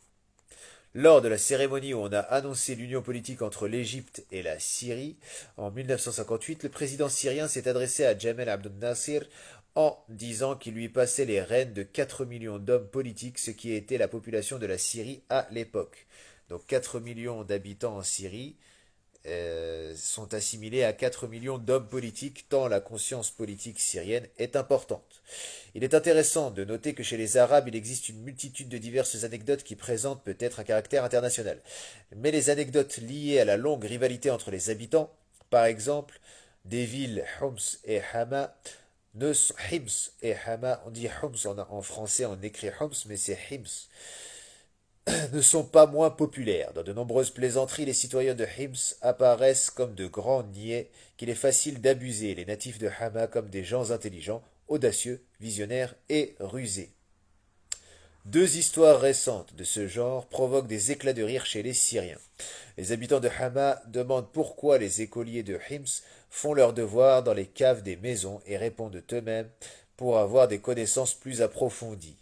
Lors de la cérémonie où on a annoncé l'union politique entre l'Égypte et la Syrie, en 1958, le président syrien s'est adressé à Jamal Abdel Nasser en disant qu'il lui passait les rênes de 4 millions d'hommes politiques, ce qui était la population de la Syrie à l'époque. Donc 4 millions d'habitants en Syrie, sont assimilés à 4 millions d'hommes politiques, tant la conscience politique syrienne est importante. Il est intéressant de noter que chez les Arabes, il existe une multitude de diverses anecdotes qui présentent peut-être un caractère international. Mais les anecdotes liées à la longue rivalité entre les habitants, par exemple, des villes Homs et Hama, Hims et Hama, on dit Homs en français, on écrit Homs, mais c'est Hims, ne sont pas moins populaires. Dans de nombreuses plaisanteries, les citoyens de Hims apparaissent comme de grands niais qu'il est facile d'abuser, les natifs de Hama comme des gens intelligents, audacieux, visionnaires et rusés. Deux histoires récentes de ce genre provoquent des éclats de rire chez les Syriens. Les habitants de Hama demandent pourquoi les écoliers de Hims font leurs devoirs dans les caves des maisons et répondent eux-mêmes pour avoir des connaissances plus approfondies.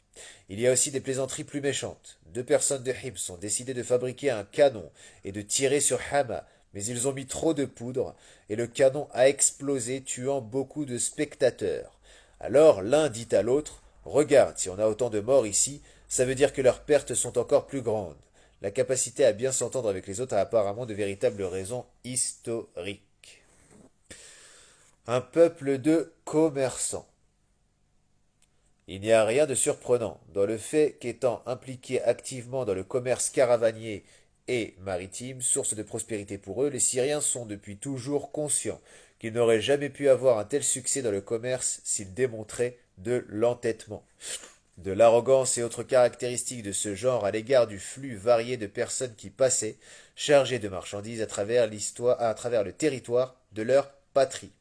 Il y a aussi des plaisanteries plus méchantes. Deux personnes de Hims ont décidé de fabriquer un canon et de tirer sur Hama, mais ils ont mis trop de poudre et le canon a explosé, tuant beaucoup de spectateurs. Alors l'un dit à l'autre: Regarde, si on a autant de morts ici, ça veut dire que leurs pertes sont encore plus grandes. La capacité à bien s'entendre avec les autres a apparemment de véritables raisons historiques. Un peuple de commerçants. Il n'y a rien de surprenant dans le fait qu'étant impliqués activement dans le commerce caravanier et maritime, source de prospérité pour eux, les Syriens sont depuis toujours conscients qu'ils n'auraient jamais pu avoir un tel succès dans le commerce s'ils démontraient de l'entêtement, de l'arrogance et autres caractéristiques de ce genre à l'égard du flux varié de personnes qui passaient, chargées de marchandises à travers le territoire de leur patrie.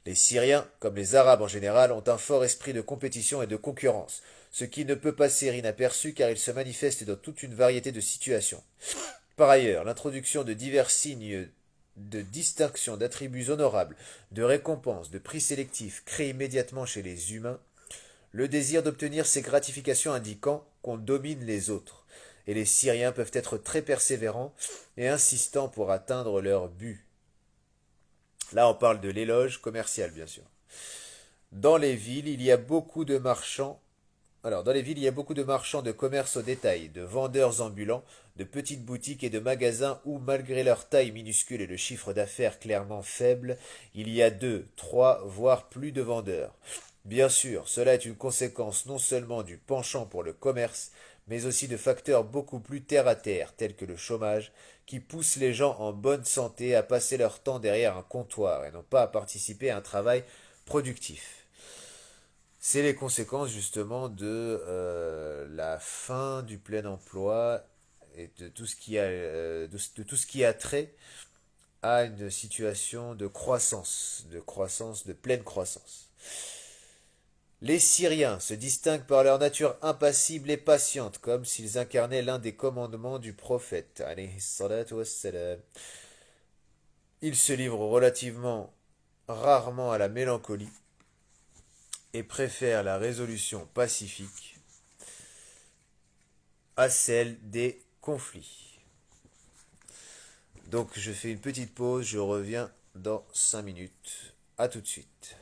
Les Syriens, comme les Arabes en général, ont un fort esprit de compétition et de concurrence, ce qui ne peut passer inaperçu car il se manifeste dans toute une variété de situations. Par ailleurs, l'introduction de divers signes de distinction, d'attributs honorables, de récompenses, de prix sélectifs crée immédiatement chez les humains le désir d'obtenir ces gratifications indiquant qu'on domine les autres. Et les Syriens peuvent être très persévérants et insistants pour atteindre leur but. Là, on parle de l'éloge commercial, bien sûr. Dans les villes, il y a beaucoup de marchands. Alors, dans les villes, il y a beaucoup de marchands de commerce au détail, de vendeurs ambulants, de petites boutiques et de magasins où, malgré leur taille minuscule et le chiffre d'affaires clairement faible, il y a deux, trois, voire plus de vendeurs. Bien sûr, cela est une conséquence non seulement du penchant pour le commerce, mais aussi de facteurs beaucoup plus terre-à-terre, tels que le chômage, qui poussent les gens en bonne santé à passer leur temps derrière un comptoir et non pas à participer à un travail productif. C'est les conséquences justement de la fin du plein emploi et de tout ce qui a, de tout ce qui a trait à une situation de croissance, de pleine croissance. Les Syriens se distinguent par leur nature impassible et patiente, comme s'ils incarnaient l'un des commandements du prophète. Ils se livrent relativement rarement à la mélancolie et préfèrent la résolution pacifique à celle des conflits. Donc je fais une petite pause, je reviens dans 5 minutes. A tout de suite.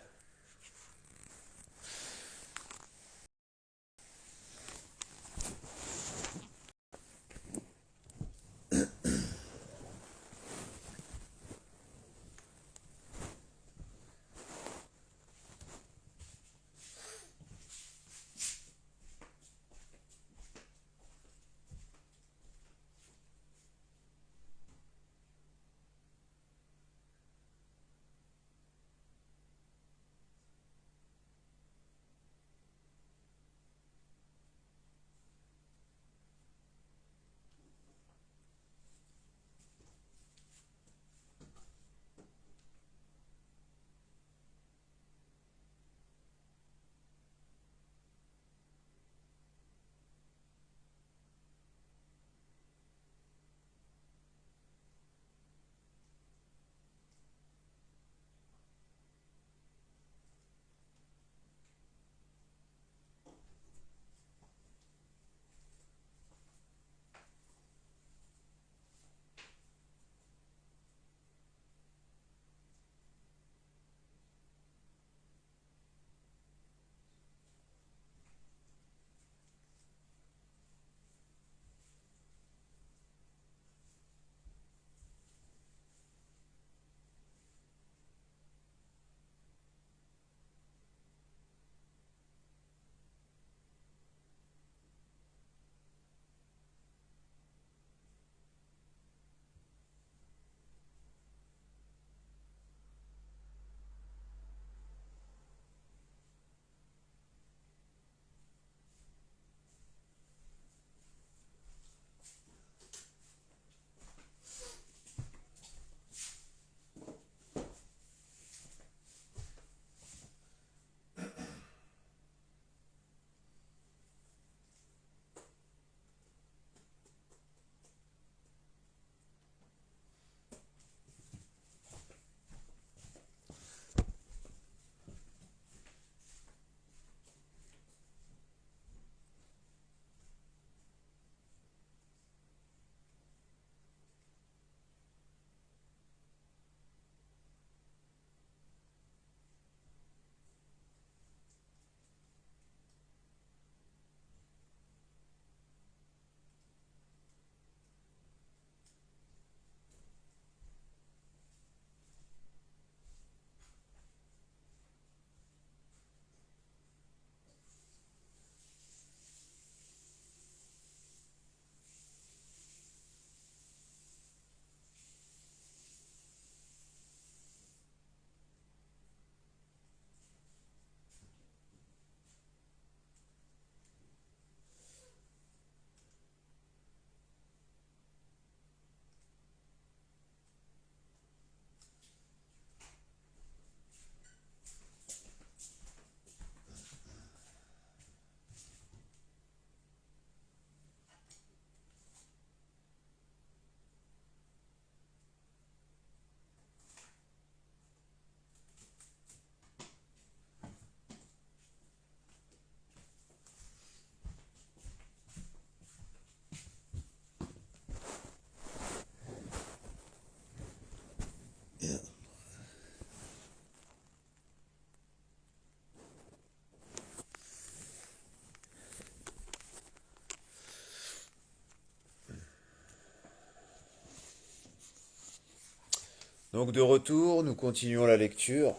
Donc de retour, nous continuons la lecture.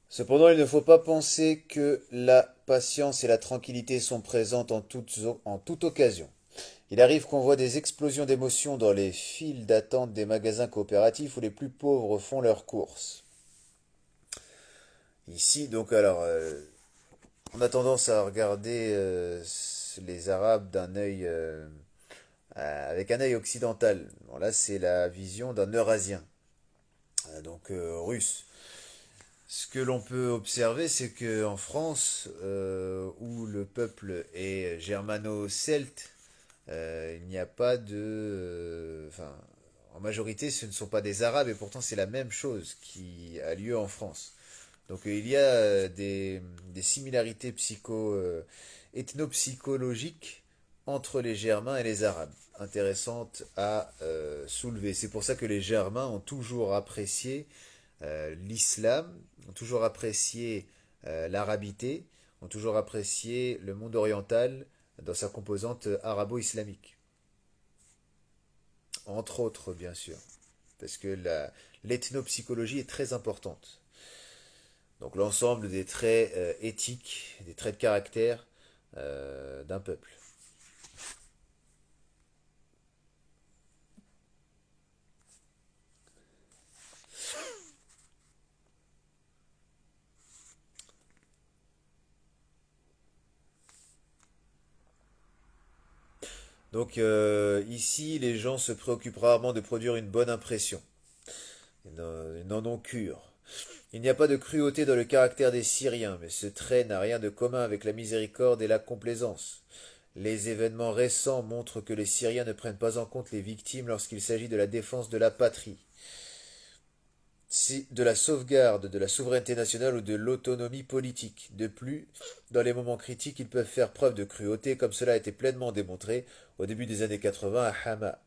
Cependant, il ne faut pas penser que la patience et la tranquillité sont présentes en toute occasion. Il arrive qu'on voit des explosions d'émotions dans les files d'attente des magasins coopératifs où les plus pauvres font leurs courses. Ici, donc alors, on a tendance à regarder les Arabes d'un œil avec un œil occidental. Bon, là, c'est la vision d'un Eurasien, russe. Ce que l'on peut observer, c'est que en France, où le peuple est germano-celte, il n'y a pas de, enfin, en majorité, ce ne sont pas des Arabes, et pourtant c'est la même chose qui a lieu en France. Donc il y a des similarités ethnopsychologiques entre les Germains et les Arabes, intéressantes à soulever. C'est pour ça que les Germains ont toujours apprécié l'islam, ont toujours apprécié l'arabité, ont toujours apprécié le monde oriental dans sa composante arabo-islamique. Entre autres, bien sûr, parce que l'ethnopsychologie est très importante. Donc l'ensemble des traits éthiques, des traits de caractère d'un peuple. Donc ici, les gens se préoccupent rarement de produire une bonne impression. Ils n'en ont cure. Il n'y a pas de cruauté dans le caractère des Syriens, mais ce trait n'a rien de commun avec la miséricorde et la complaisance. Les événements récents montrent que les Syriens ne prennent pas en compte les victimes lorsqu'il s'agit de la défense de la patrie, de la sauvegarde de la souveraineté nationale ou de l'autonomie politique. De plus, dans les moments critiques, ils peuvent faire preuve de cruauté, comme cela a été pleinement démontré au début des années 80 à Hama.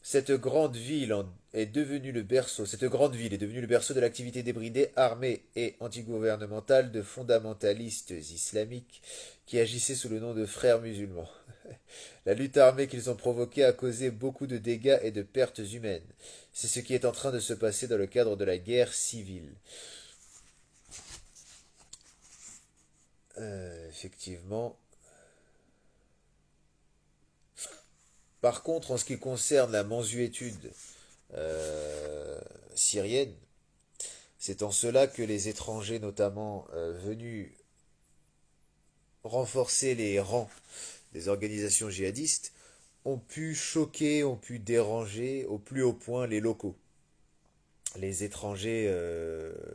Cette grande ville est devenue le berceau de l'activité débridée, armée et antigouvernementale de fondamentalistes islamiques qui agissaient sous le nom de frères musulmans. La lutte armée qu'ils ont provoquée a causé beaucoup de dégâts et de pertes humaines. C'est ce qui est en train de se passer dans le cadre de la guerre civile. Effectivement. Par contre, en ce qui concerne la mansuétude euh, syrienne, c'est en cela que les étrangers, notamment venus renforcer les rangs des organisations djihadistes, ont pu choquer, ont pu déranger au plus haut point les locaux. Les étrangers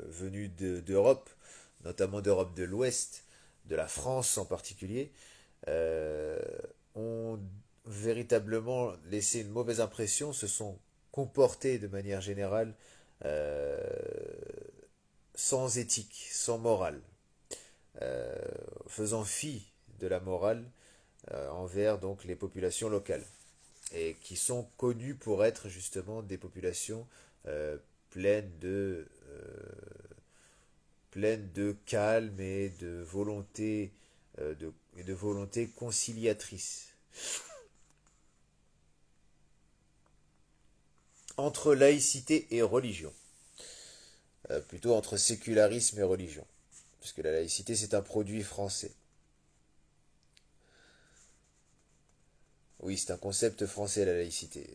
venus d'Europe, notamment d'Europe de l'Ouest, de la France en particulier, euh, ont véritablement laissé une mauvaise impression, se sont comportés de manière générale euh, sans éthique, sans morale, euh, faisant fi de la morale envers donc les populations locales et qui sont connues pour être justement des populations euh, pleines pleines de calme et de volonté conciliatrice. Entre laïcité et religion, plutôt entre sécularisme et religion, puisque la laïcité c'est un produit français. Oui, c'est un concept français la laïcité.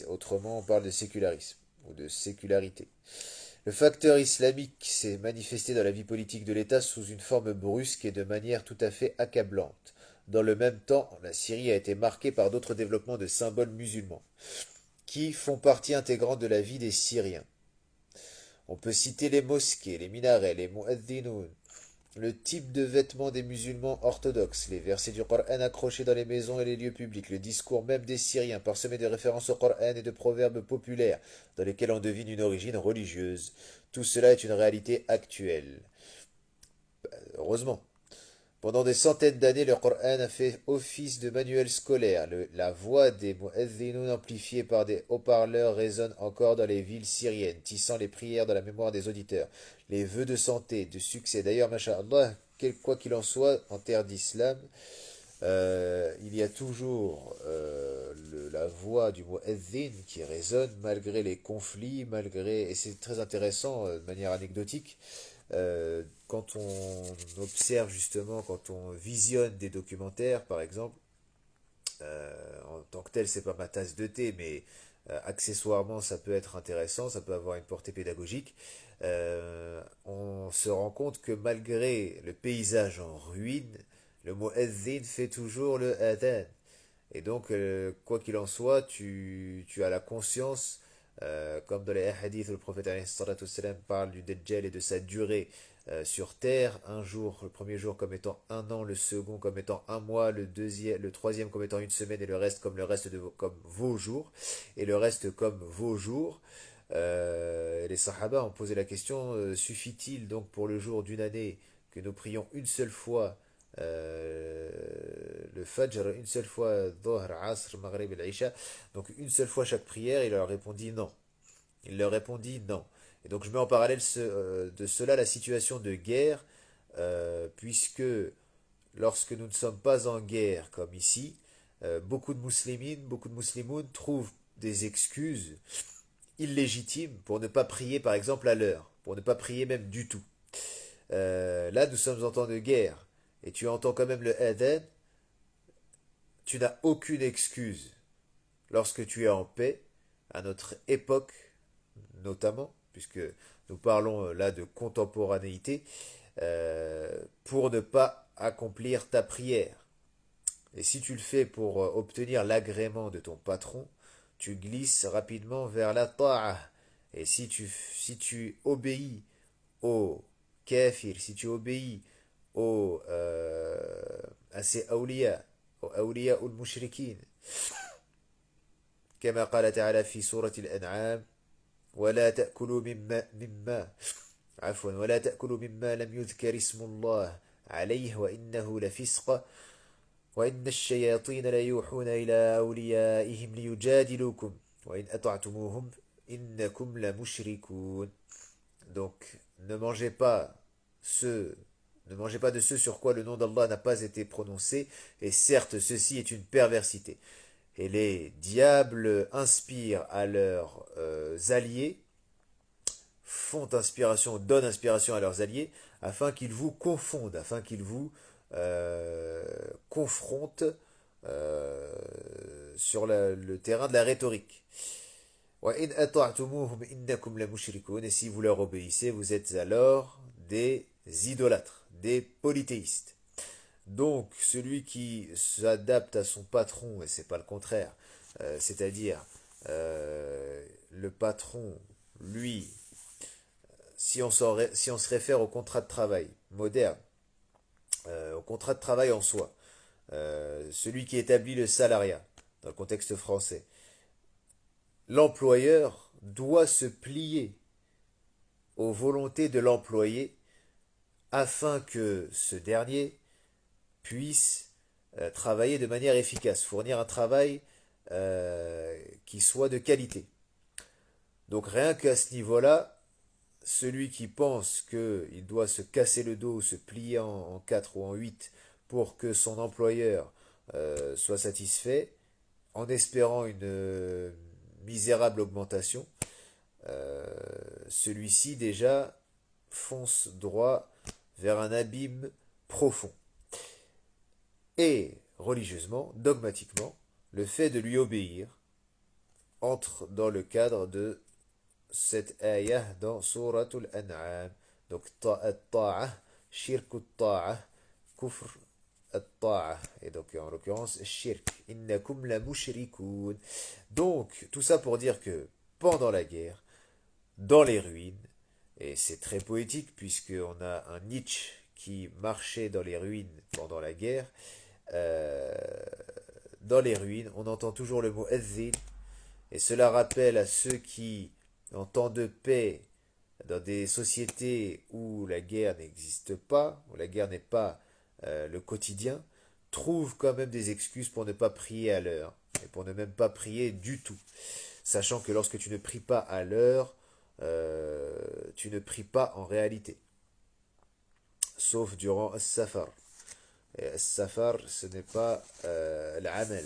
Autrement, on parle de sécularisme ou de sécularité. Le facteur islamique s'est manifesté dans la vie politique de l'État sous une forme brusque et de manière tout à fait accablante. Dans le même temps, la Syrie a été marquée par d'autres développements de symboles musulmans, qui font partie intégrante de la vie des Syriens. On peut citer les mosquées, les minarets, les mu'adhdhinoun, le type de vêtements des musulmans orthodoxes, les versets du Coran accrochés dans les maisons et les lieux publics, le discours même des Syriens parsemé de références au Coran et de proverbes populaires dans lesquels on devine une origine religieuse. Tout cela est une réalité actuelle. Heureusement. Pendant des centaines d'années, le Coran a fait office de manuel scolaire. La voix des mu'adhdhinoun amplifiée par des haut-parleurs résonne encore dans les villes syriennes, tissant les prières dans la mémoire des auditeurs. Les vœux de santé, de succès. D'ailleurs, masha'Allah, quoi qu'il en soit, en terre d'islam, il y a toujours la voix du mu'adhdhin qui résonne malgré les conflits, et c'est très intéressant de manière anecdotique, quand on observe justement, quand on visionne des documentaires, par exemple, en tant que tel, c'est pas ma tasse de thé, mais accessoirement, ça peut être intéressant, ça peut avoir une portée pédagogique. On se rend compte que malgré le paysage en ruine, le mu'adhin fait toujours le adhan. Et donc, quoi qu'il en soit, tu as la conscience, comme dans les hadiths où le prophète alayhi salatu wassalam parle du Dajjal et de sa durée sur terre, un jour, le premier jour comme étant un an, le second comme étant un mois, le troisième comme étant une semaine, et le reste comme comme vos jours, et le reste comme vos jours. Les Sahaba ont posé la question, suffit-il donc pour le jour d'une année que nous prions une seule fois euh, le Fajr, une seule fois Dhuhr, Asr, Maghrib et Isha, donc une seule fois chaque prière? Il leur répondit non. Il leur répondit non. Et donc je mets en parallèle de cela la situation de guerre, puisque lorsque nous ne sommes pas en guerre comme ici, beaucoup de musulmans, beaucoup de musulmans trouvent des excuses illégitimes pour ne pas prier par exemple à l'heure, pour ne pas prier même du tout. Là nous sommes en temps de guerre, et tu entends quand même le adhan, tu n'as aucune excuse lorsque tu es en paix, à notre époque notamment, puisque nous parlons là de contemporanéité, pour ne pas accomplir ta prière. Et si tu le fais pour obtenir l'agrément de ton patron, tu glisses rapidement vers la ta'a. Et si tu obéis au kafir, si tu obéis à ces awliya, aux awliya ou mushrikin, كما قال تعالى في سورة الأنعام ولا تأكلوا ولا تأكلوا مما لم يذكر اسم الله عليه وإنه لفسق وإن الشياطين ليوحون إلى أوليائهم ليجادلوكم وإن أطعتموهم إنكم لمشركون. Donc, ce, ne mangez pas de ce sur quoi le nom d'Allah n'a pas été prononcé, et certes, ceci est une perversité. Et les diables inspirent à leurs alliés, donnent inspiration à leurs alliés, afin qu'ils vous confondent, afin qu'ils vous confrontent euh, sur le terrain de la rhétorique. Et si vous leur obéissez, vous êtes alors des idolâtres, des polythéistes. Donc, celui qui s'adapte à son patron, et c'est pas le contraire, c'est-à-dire le patron, lui, si on se réfère au contrat de travail moderne, au contrat de travail en soi, celui qui établit le salariat, dans le contexte français, l'employeur doit se plier aux volontés de l'employé afin que ce dernier puisse travailler de manière efficace, fournir un travail qui soit de qualité. Donc rien qu'à ce niveau-là, celui qui pense qu'il doit se casser le dos, se plier en 4 ou en 8 pour que son employeur soit satisfait, en espérant une misérable augmentation, celui-ci déjà fonce droit vers un abîme profond. Et religieusement, dogmatiquement, le fait de lui obéir entre dans le cadre de cette ayah dans Suratul An'am. Donc, ta'a, shirk ta'a, kufr ta'a. Et donc, en l'occurrence, shirk. Innakum la mushrikoun. Donc, tout ça pour dire que pendant la guerre, dans les ruines, et c'est très poétique puisqu'on a un Nietzsche qui marchait dans les ruines pendant la guerre, euh, dans les ruines, on entend toujours le mot Ezzin, et cela rappelle à ceux qui, en temps de paix, dans des sociétés où la guerre n'existe pas, où la guerre n'est pas le quotidien, trouvent quand même des excuses pour ne pas prier à l'heure, et pour ne même pas prier du tout. Sachant que lorsque tu ne pries pas à l'heure, tu ne pries pas en réalité, sauf durant As-Safar. Et As-Safar, ce n'est pas l'Amal.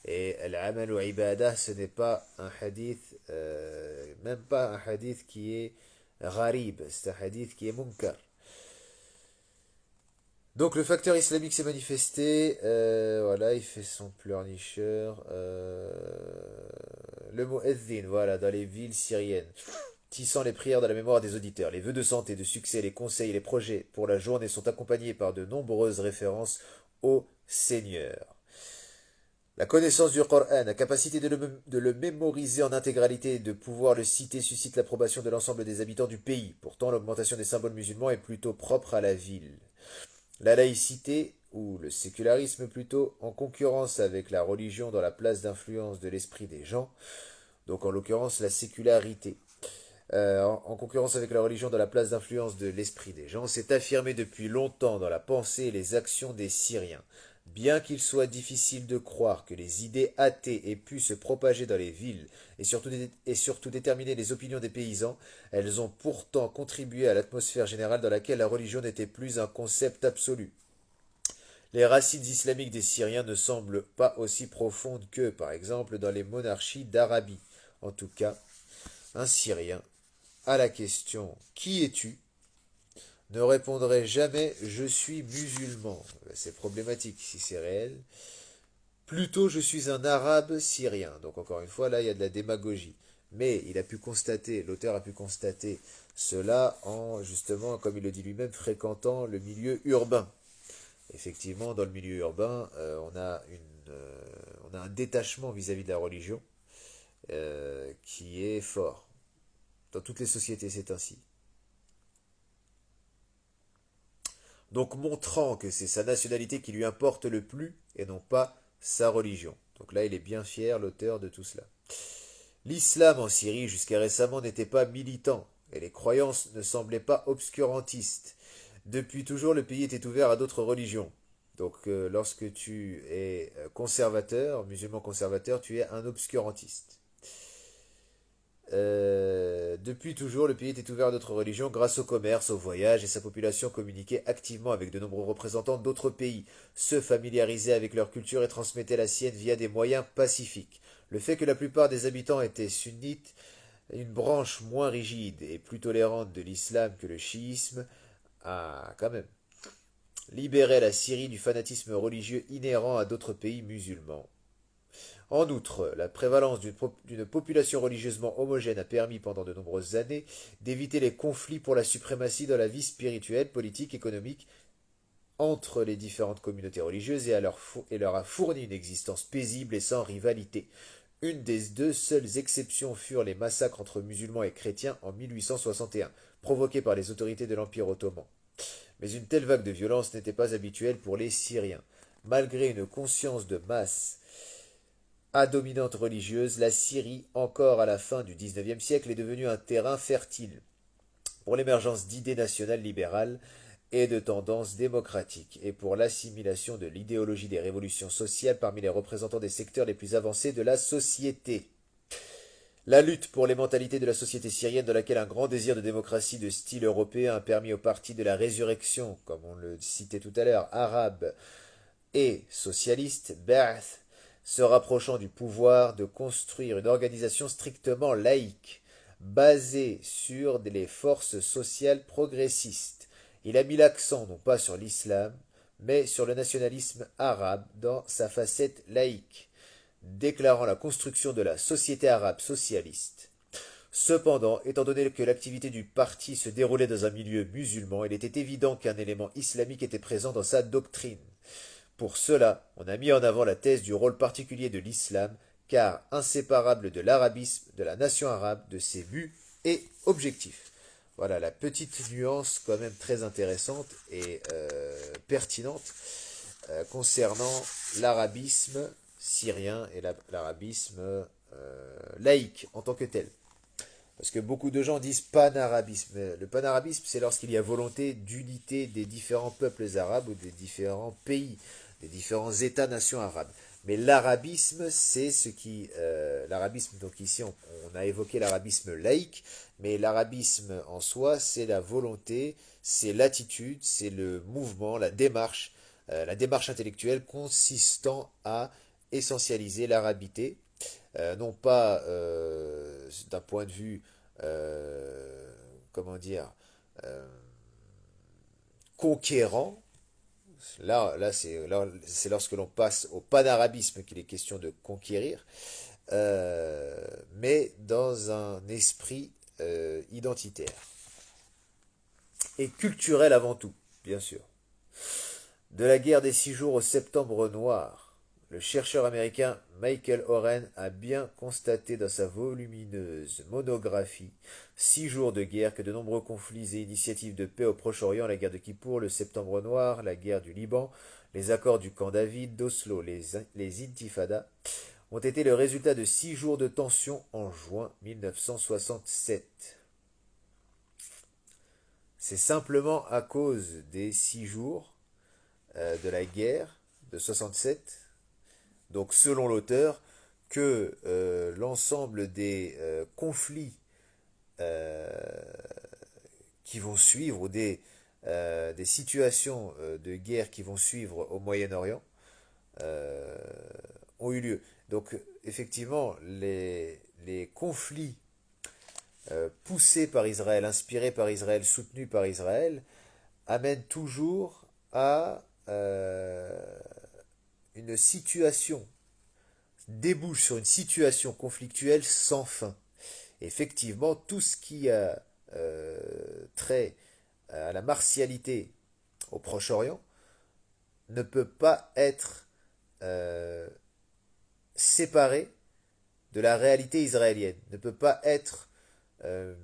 Et l'Amal ou Ibadah, ce n'est pas un hadith, même pas un hadith qui est gharib, c'est un hadith qui est munkar. Donc le facteur islamique s'est manifesté, voilà, il fait son pleurnicheur, le mot Eddin, voilà, dans les villes syriennes, tissant les prières dans la mémoire des auditeurs. Les vœux de santé, de succès, les conseils, les projets pour la journée sont accompagnés par de nombreuses références au Seigneur. La connaissance du Coran, la capacité de le mémoriser en intégralité et de pouvoir le citer suscite l'approbation de l'ensemble des habitants du pays. Pourtant, l'augmentation des symboles musulmans est plutôt propre à la ville. La laïcité, ou le sécularisme plutôt, en concurrence avec la religion dans la place d'influence de l'esprit des gens, donc en l'occurrence la sécularité, en concurrence avec la religion dans la place d'influence de l'esprit des gens, s'est affirmé depuis longtemps dans la pensée et les actions des Syriens. Bien qu'il soit difficile de croire que les idées athées aient pu se propager dans les villes et surtout déterminer les opinions des paysans, elles ont pourtant contribué à l'atmosphère générale dans laquelle la religion n'était plus un concept absolu. Les racines islamiques des Syriens ne semblent pas aussi profondes que, par exemple, dans les monarchies d'Arabie. En tout cas, un Syrien, à la question Qui es-tu ne répondrait jamais Je suis musulman. C'est problématique si c'est réel. Plutôt je suis un arabe syrien. Donc encore une fois, là il y a de la démagogie. Mais il a pu constater, l'auteur a pu constater cela en justement, comme il le dit lui-même, fréquentant le milieu urbain. Effectivement, dans le milieu urbain, on a un détachement vis-à-vis de la religion qui est fort. Dans toutes les sociétés, c'est ainsi. Donc montrant que c'est sa nationalité qui lui importe le plus et non pas sa religion. Donc là, il est bien fier, l'auteur, de tout cela. L'islam en Syrie, jusqu'à récemment, n'était pas militant, et les croyances ne semblaient pas obscurantistes. Depuis toujours, le pays était ouvert à d'autres religions. Donc lorsque tu es conservateur, musulman conservateur, tu es un obscurantiste. Depuis toujours, le pays était ouvert à d'autres religions grâce au commerce, au voyage, et sa population communiquait activement avec de nombreux représentants d'autres pays, se familiarisaient avec leur culture et transmettaient la sienne via des moyens pacifiques. Le fait que la plupart des habitants étaient sunnites, une branche moins rigide et plus tolérante de l'islam que le chiisme, a quand même libéré la Syrie du fanatisme religieux inhérent à d'autres pays musulmans. En outre, la prévalence d'une population religieusement homogène a permis pendant de nombreuses années d'éviter les conflits pour la suprématie dans la vie spirituelle, politique, économique entre les différentes communautés religieuses et leur a fourni une existence paisible et sans rivalité. Une des deux seules exceptions furent les massacres entre musulmans et chrétiens en 1861, provoqués par les autorités de l'Empire ottoman. Mais une telle vague de violence n'était pas habituelle pour les Syriens. Malgré une conscience de masse à dominante religieuse, la Syrie, encore à la fin du XIXe siècle, est devenue un terrain fertile pour l'émergence d'idées nationales libérales et de tendances démocratiques, et pour l'assimilation de l'idéologie des révolutions sociales parmi les représentants des secteurs les plus avancés de la société. La lutte pour les mentalités de la société syrienne, dans laquelle un grand désir de démocratie de style européen a permis au parti de la résurrection, comme on le citait tout à l'heure, arabe et socialiste, Ba'ath, se rapprochant du pouvoir, de construire une organisation strictement laïque, basée sur les forces sociales progressistes. Il a mis l'accent non pas sur l'islam, mais sur le nationalisme arabe dans sa facette laïque, déclarant la construction de la société arabe socialiste. Cependant, étant donné que l'activité du parti se déroulait dans un milieu musulman, il était évident qu'un élément islamique était présent dans sa doctrine. Pour cela, on a mis en avant la thèse du rôle particulier de l'islam, car inséparable de l'arabisme, de la nation arabe, de ses buts et objectifs. Voilà la petite nuance quand même très intéressante et pertinente concernant l'arabisme syrien et l'arabisme laïque en tant que tel. Parce que beaucoup de gens disent panarabisme. Le panarabisme, c'est lorsqu'il y a volonté d'unité des différents peuples arabes ou des différents pays, des différents États-nations arabes. Mais l'arabisme, c'est ce qui... l'arabisme, donc ici, on a évoqué l'arabisme laïque, mais l'arabisme en soi, c'est la volonté, c'est l'attitude, c'est le mouvement, la démarche intellectuelle consistant à essentialiser l'arabité, non pas d'un point de vue, comment dire, euh, conquérant. C'est lorsque l'on passe au panarabisme qu'il est question de conquérir, mais dans un esprit identitaire et culturel avant tout, bien sûr. De la guerre des 6 jours au Septembre noir, le chercheur américain Michael Oren a bien constaté dans sa volumineuse monographie 6 jours de guerre que de nombreux conflits et initiatives de paix au Proche-Orient, la guerre de Kippour, le Septembre noir, la guerre du Liban, les accords du camp David, d'Oslo, les intifadas, ont été le résultat de 6 jours de tension en juin 1967. C'est simplement à cause des 6 jours de la guerre de 67, donc selon l'auteur, que l'ensemble des conflits euh, qui vont suivre, ou des situations de guerre qui vont suivre au Moyen-Orient, euh, ont eu lieu. Donc effectivement, les conflits poussés par Israël, inspirés par Israël, soutenus par Israël, amènent toujours à une situation, débouche sur une situation conflictuelle sans fin. Effectivement, tout ce qui a trait à la martialité au Proche-Orient ne peut pas être euh, séparé de la réalité israélienne, ne peut pas être euh,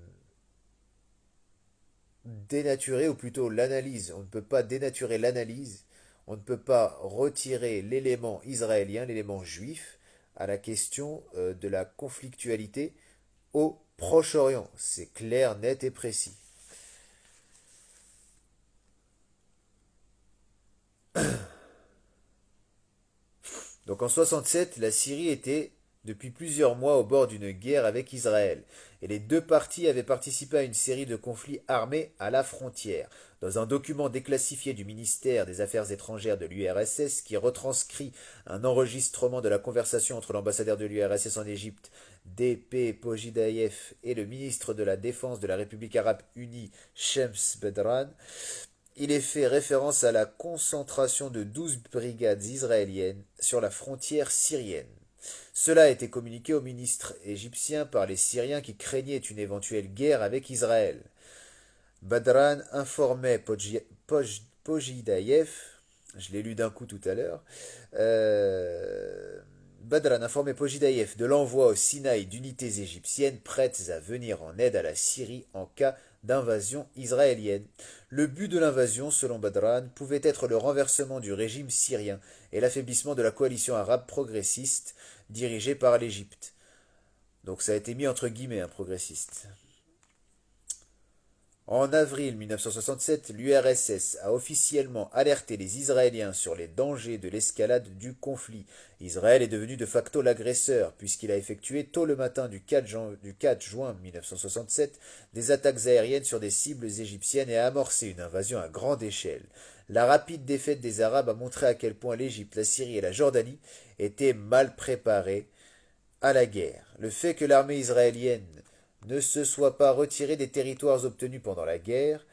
dénaturé, ou plutôt l'analyse. On ne peut pas dénaturer l'analyse, on ne peut pas retirer l'élément israélien, l'élément juif, à la question de la conflictualité au Proche-Orient. C'est clair, net et précis. Donc en 67, la Syrie était depuis plusieurs mois au bord d'une guerre avec Israël, et les deux parties avaient participé à une série de conflits armés à la frontière. Dans un document déclassifié du ministère des Affaires étrangères de l'URSS qui retranscrit un enregistrement de la conversation entre l'ambassadeur de l'URSS en Égypte, D.P. Pojidayev, et le ministre de la Défense de la République arabe unie, Shems Bedran, il est fait référence à la concentration de 12 brigades israéliennes sur la frontière syrienne. Cela a été communiqué au ministre égyptien par les Syriens qui craignaient une éventuelle guerre avec Israël. Badran informait Pojidayev, je l'ai lu d'un coup tout à l'heure, Badran informait Pojidayev de l'envoi au Sinaï d'unités égyptiennes prêtes à venir en aide à la Syrie en cas d'invasion israélienne. Le but de l'invasion, selon Badran, pouvait être le renversement du régime syrien et l'affaiblissement de la coalition arabe progressiste dirigée par l'Égypte. Donc ça a été mis entre guillemets, un progressiste. En avril 1967, l'URSS a officiellement alerté les Israéliens sur les dangers de l'escalade du conflit. Israël est devenu de facto l'agresseur, puisqu'il a effectué tôt le matin du 4 juin 1967 des attaques aériennes sur des cibles égyptiennes et a amorcé une invasion à grande échelle. La rapide défaite des Arabes a montré à quel point l'Égypte, la Syrie et la Jordanie étaient mal préparées à la guerre. Le fait que l'armée israélienne ne se soit pas retirée des territoires obtenus pendant la guerre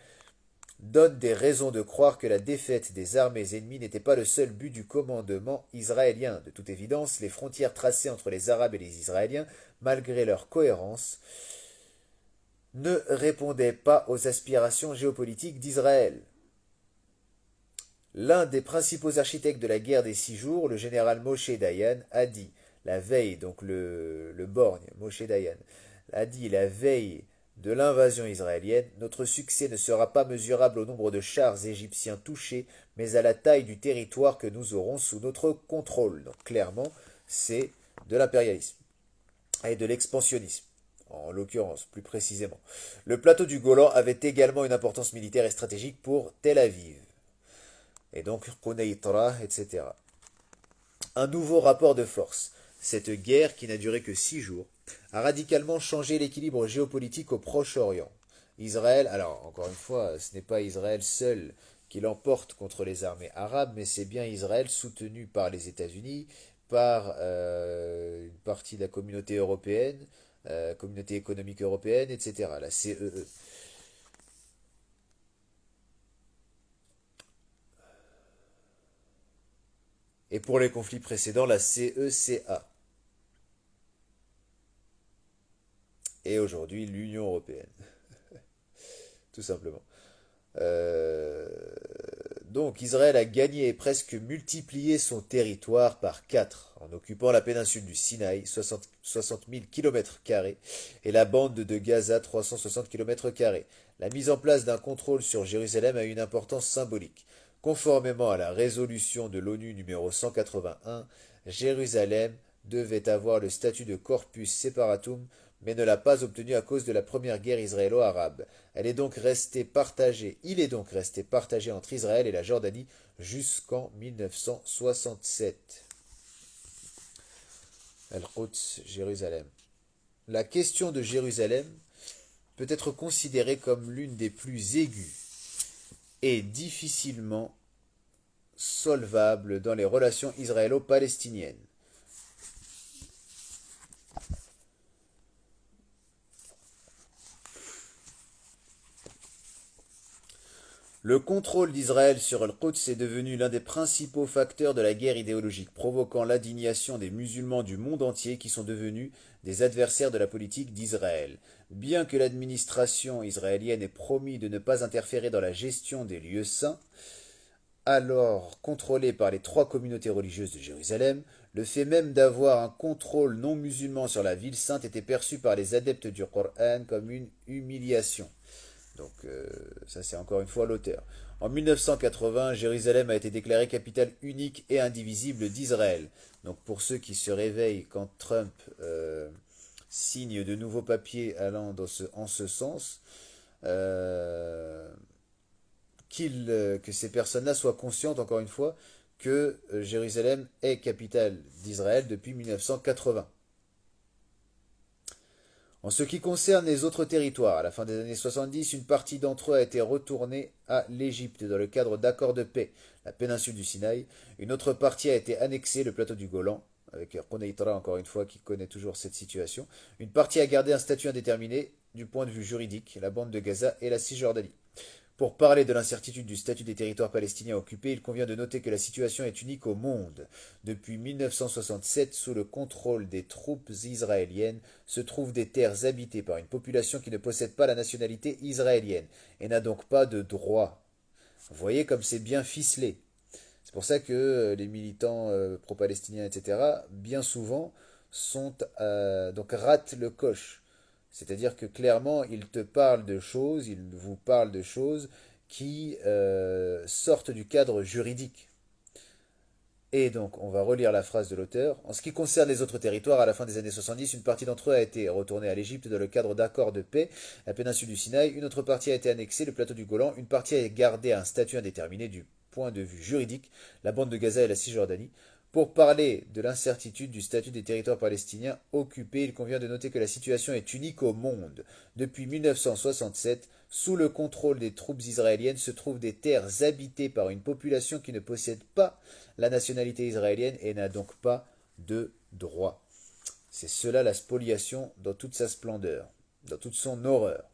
donne des raisons de croire que la défaite des armées ennemies n'était pas le seul but du commandement israélien. De toute évidence, les frontières tracées entre les Arabes et les Israéliens, malgré leur cohérence, ne répondaient pas aux aspirations géopolitiques d'Israël. L'un des principaux architectes de la guerre des 6 jours, le général Moshe Dayan, a dit la veille, donc le borgne, Moshe Dayan, a dit la veille de l'invasion israélienne, notre succès ne sera pas mesurable au nombre de chars égyptiens touchés, mais à la taille du territoire que nous aurons sous notre contrôle. Donc clairement, c'est de l'impérialisme et de l'expansionnisme. en l'occurrence, plus précisément. Le plateau du Golan avait également une importance militaire et stratégique pour Tel Aviv, et donc Quneitra, etc. Un nouveau rapport de force. Cette guerre, qui n'a duré que 6 jours, a radicalement changé l'équilibre géopolitique au Proche-Orient. Israël, alors encore une fois, ce n'est pas Israël seul qui l'emporte contre les armées arabes, mais c'est bien Israël soutenu par les États-Unis, par une partie de la communauté européenne, communauté économique européenne, etc., la CEE. Et pour les conflits précédents, la CECA. Et aujourd'hui, l'Union européenne, tout simplement. Euh, donc Israël a gagné et presque multiplié son territoire par 4 en occupant la péninsule du Sinaï, 60 000 km², et la bande de Gaza, 360 km². La mise en place d'un contrôle sur Jérusalem a une importance symbolique. Conformément à la résolution de l'ONU numéro 181, Jérusalem devait avoir le statut de corpus separatum, mais ne l'a pas obtenu à cause de la première guerre israélo-arabe. Il est donc resté partagé entre Israël et la Jordanie jusqu'en 1967. Al-Quds, Jérusalem. La question de Jérusalem peut être considérée comme l'une des plus aiguës et difficilement solvables dans les relations israélo-palestiniennes. Le contrôle d'Israël sur Al-Quds est devenu l'un des principaux facteurs de la guerre idéologique, provoquant l'indignation des musulmans du monde entier qui sont devenus des adversaires de la politique d'Israël. Bien que l'administration israélienne ait promis de ne pas interférer dans la gestion des lieux saints, alors contrôlés par les 3 communautés religieuses de Jérusalem, le fait même d'avoir un contrôle non musulman sur la ville sainte était perçu par les adeptes du Coran comme une humiliation. Donc ça c'est encore une fois l'auteur. En 1980, Jérusalem a été déclarée capitale unique et indivisible d'Israël. Donc pour ceux qui se réveillent quand Trump signe de nouveaux papiers allant en ce sens, euh, que ces personnes-là soient conscientes encore une fois que Jérusalem est capitale d'Israël depuis 1980. En ce qui concerne les autres territoires, à la fin des années 70, une partie d'entre eux a été retournée à l'Égypte dans le cadre d'accords de paix, la péninsule du Sinaï. Une autre partie a été annexée, le plateau du Golan, avec Koneitra encore une fois qui connaît toujours cette situation. Une partie a gardé un statut indéterminé du point de vue juridique, la bande de Gaza et la Cisjordanie. Pour parler de l'incertitude du statut des territoires palestiniens occupés, il convient de noter que la situation est unique au monde. Depuis 1967, sous le contrôle des troupes israéliennes, se trouvent des terres habitées par une population qui ne possède pas la nationalité israélienne et n'a donc pas de droit. Vous voyez comme c'est bien ficelé. C'est pour ça que les militants pro-palestiniens, etc., bien souvent, donc ratent le coche. C'est-à-dire que clairement, ils vous parlent de choses qui sortent du cadre juridique. Et donc, on va relire la phrase de l'auteur. En ce qui concerne les autres territoires, à la fin des années 70, une partie d'entre eux a été retournée à l'Égypte dans le cadre d'accords de paix, la péninsule du Sinaï, une autre partie a été annexée, le plateau du Golan, une partie a gardé un statut indéterminé du point de vue juridique, la bande de Gaza et la Cisjordanie. Pour parler de l'incertitude du statut des territoires palestiniens occupés, il convient de noter que la situation est unique au monde. Depuis 1967, sous le contrôle des troupes israéliennes se trouvent des terres habitées par une population qui ne possède pas la nationalité israélienne et n'a donc pas de droit. C'est cela la spoliation dans toute sa splendeur, dans toute son horreur.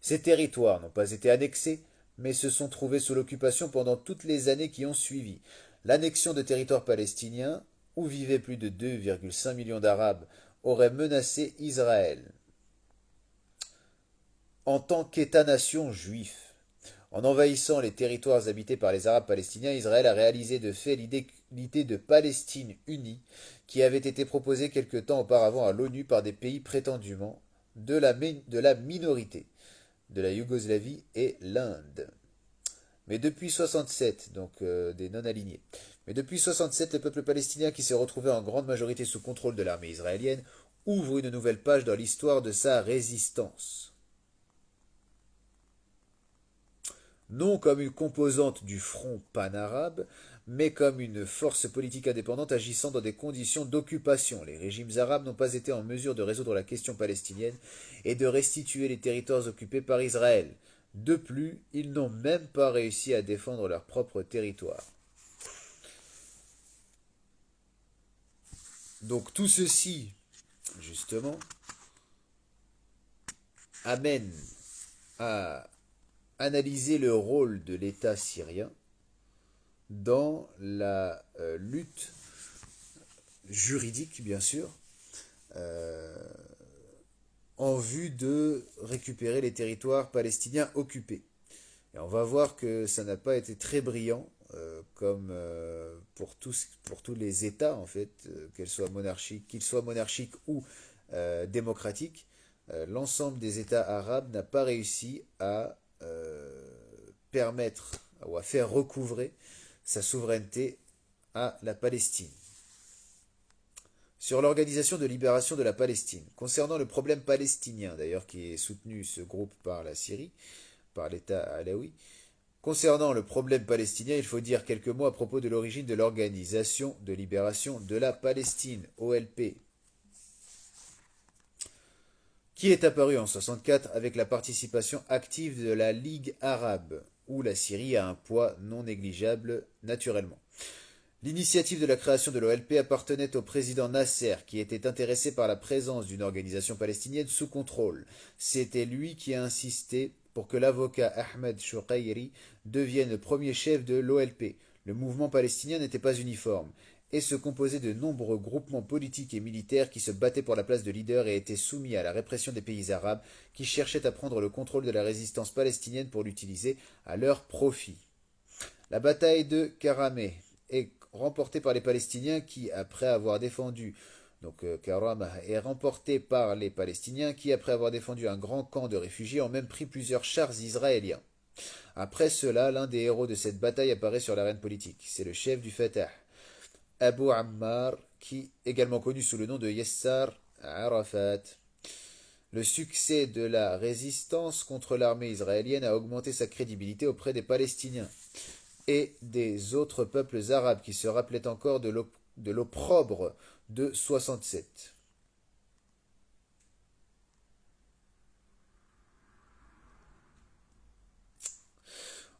Ces territoires n'ont pas été annexés, mais se sont trouvés sous l'occupation pendant toutes les années qui ont suivi. L'annexion de territoires palestiniens, où vivaient plus de 2,5 millions d'Arabes, aurait menacé Israël en tant qu'État-nation juif. En envahissant les territoires habités par les Arabes palestiniens, Israël a réalisé de fait l'idée de Palestine unie qui avait été proposée quelque temps auparavant à l'ONU par des pays prétendument de la minorité, de la Yougoslavie et l'Inde. Mais depuis 67, donc des non-alignés. Mais depuis 67, le peuple palestinien qui s'est retrouvé en grande majorité sous contrôle de l'armée israélienne ouvre une nouvelle page dans l'histoire de sa résistance. Non comme une composante du front panarabe, mais comme une force politique indépendante agissant dans des conditions d'occupation. Les régimes arabes n'ont pas été en mesure de résoudre la question palestinienne et de restituer les territoires occupés par Israël. De plus, ils n'ont même pas réussi à défendre leur propre territoire. Donc tout ceci, justement, amène à analyser le rôle de l'État syrien dans la lutte juridique, bien sûr, euh, en vue de récupérer les territoires palestiniens occupés. Et on va voir que ça n'a pas été très brillant, comme pour tous les États, en fait, qu'ils soient monarchiques ou démocratiques. L'ensemble des États arabes n'a pas réussi à permettre ou à faire recouvrer sa souveraineté à la Palestine. Sur l'organisation de libération de la Palestine, concernant le problème palestinien, d'ailleurs qui est soutenu ce groupe par la Syrie, par l'État alaoui, concernant le problème palestinien, il faut dire quelques mots à propos de l'origine de l'Organisation de libération de la Palestine, OLP, qui est apparue en 1964 avec la participation active de la Ligue arabe, où la Syrie a un poids non négligeable naturellement. L'initiative de la création de l'OLP appartenait au président Nasser, qui était intéressé par la présence d'une organisation palestinienne sous contrôle. C'était lui qui a insisté pour que l'avocat Ahmed Shoukairi devienne le premier chef de l'OLP. Le mouvement palestinien n'était pas uniforme et se composait de nombreux groupements politiques et militaires qui se battaient pour la place de leader et étaient soumis à la répression des pays arabes qui cherchaient à prendre le contrôle de la résistance palestinienne pour l'utiliser à leur profit. La bataille de Karameh est remportée par les Palestiniens qui, après avoir défendu Karamah est remportée par les Palestiniens qui, après avoir défendu un grand camp de réfugiés, ont même pris plusieurs chars israéliens. Après cela, l'un des héros de cette bataille apparaît sur l'arène politique. C'est le chef du Fatah, Abu Ammar, qui également connu sous le nom de Yasser Arafat. Le succès de la résistance contre l'armée israélienne a augmenté sa crédibilité auprès des Palestiniens et des autres peuples arabes qui se rappelaient encore de l'opprobre de 67.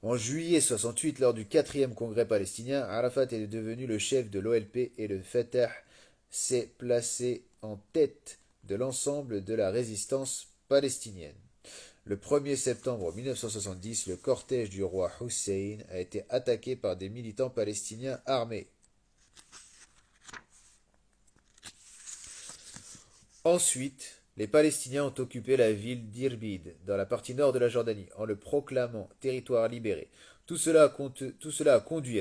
En juillet 68, lors du 4e congrès palestinien, Arafat est devenu le chef de l'OLP et le Fatah s'est placé en tête de l'ensemble de la résistance palestinienne. Le 1er septembre 1970, le cortège du roi Hussein a été attaqué par des militants palestiniens armés. Ensuite, les Palestiniens ont occupé la ville d'Irbid, dans la partie nord de la Jordanie, en le proclamant territoire libéré. Tout cela a conduit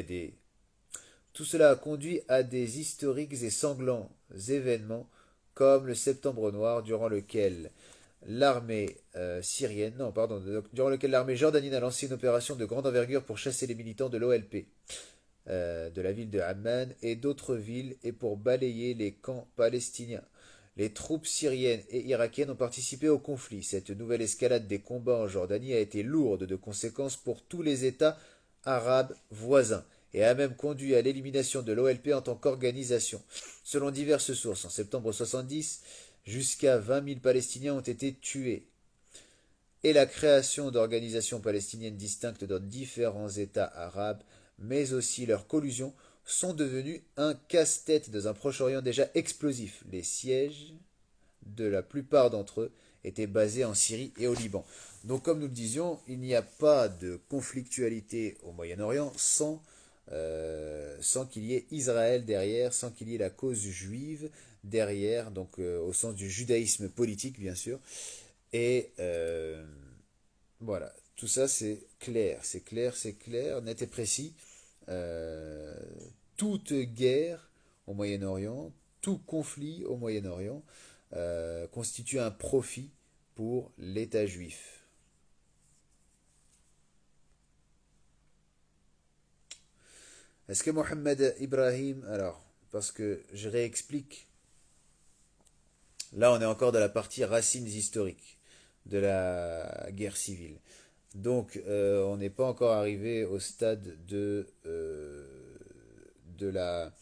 à des historiques et sanglants événements, comme le Septembre Noir, durant lequel l'armée jordanienne a lancé une opération de grande envergure pour chasser les militants de l'OLP, de la ville de Amman et d'autres villes, et pour balayer les camps palestiniens. Les troupes syriennes et irakiennes ont participé au conflit. Cette nouvelle escalade des combats en Jordanie a été lourde de conséquences pour tous les États arabes voisins et a même conduit à l'élimination de l'OLP en tant qu'organisation. Selon diverses sources, en septembre 70, jusqu'à 20 000 Palestiniens ont été tués. Et la création d'organisations palestiniennes distinctes dans différents États arabes, mais aussi leur collusion, sont devenus un casse-tête dans un Proche-Orient déjà explosif. Les sièges de la plupart d'entre eux étaient basés en Syrie et au Liban. Donc comme nous le disions, il n'y a pas de conflictualité au Moyen-Orient sans qu'il y ait Israël derrière, sans qu'il y ait la cause juive derrière, donc au sens du judaïsme politique bien sûr. Et voilà, tout ça c'est clair, net et précis. Euh, Toute guerre au Moyen-Orient, tout conflit au Moyen-Orient constitue un profit pour l'État juif. Est-ce que Mohammed Ibrahim, alors, parce que je réexplique Là, on est encore dans la partie racines historiques de la guerre civile. Donc, on n'est pas encore arrivé au stade de la,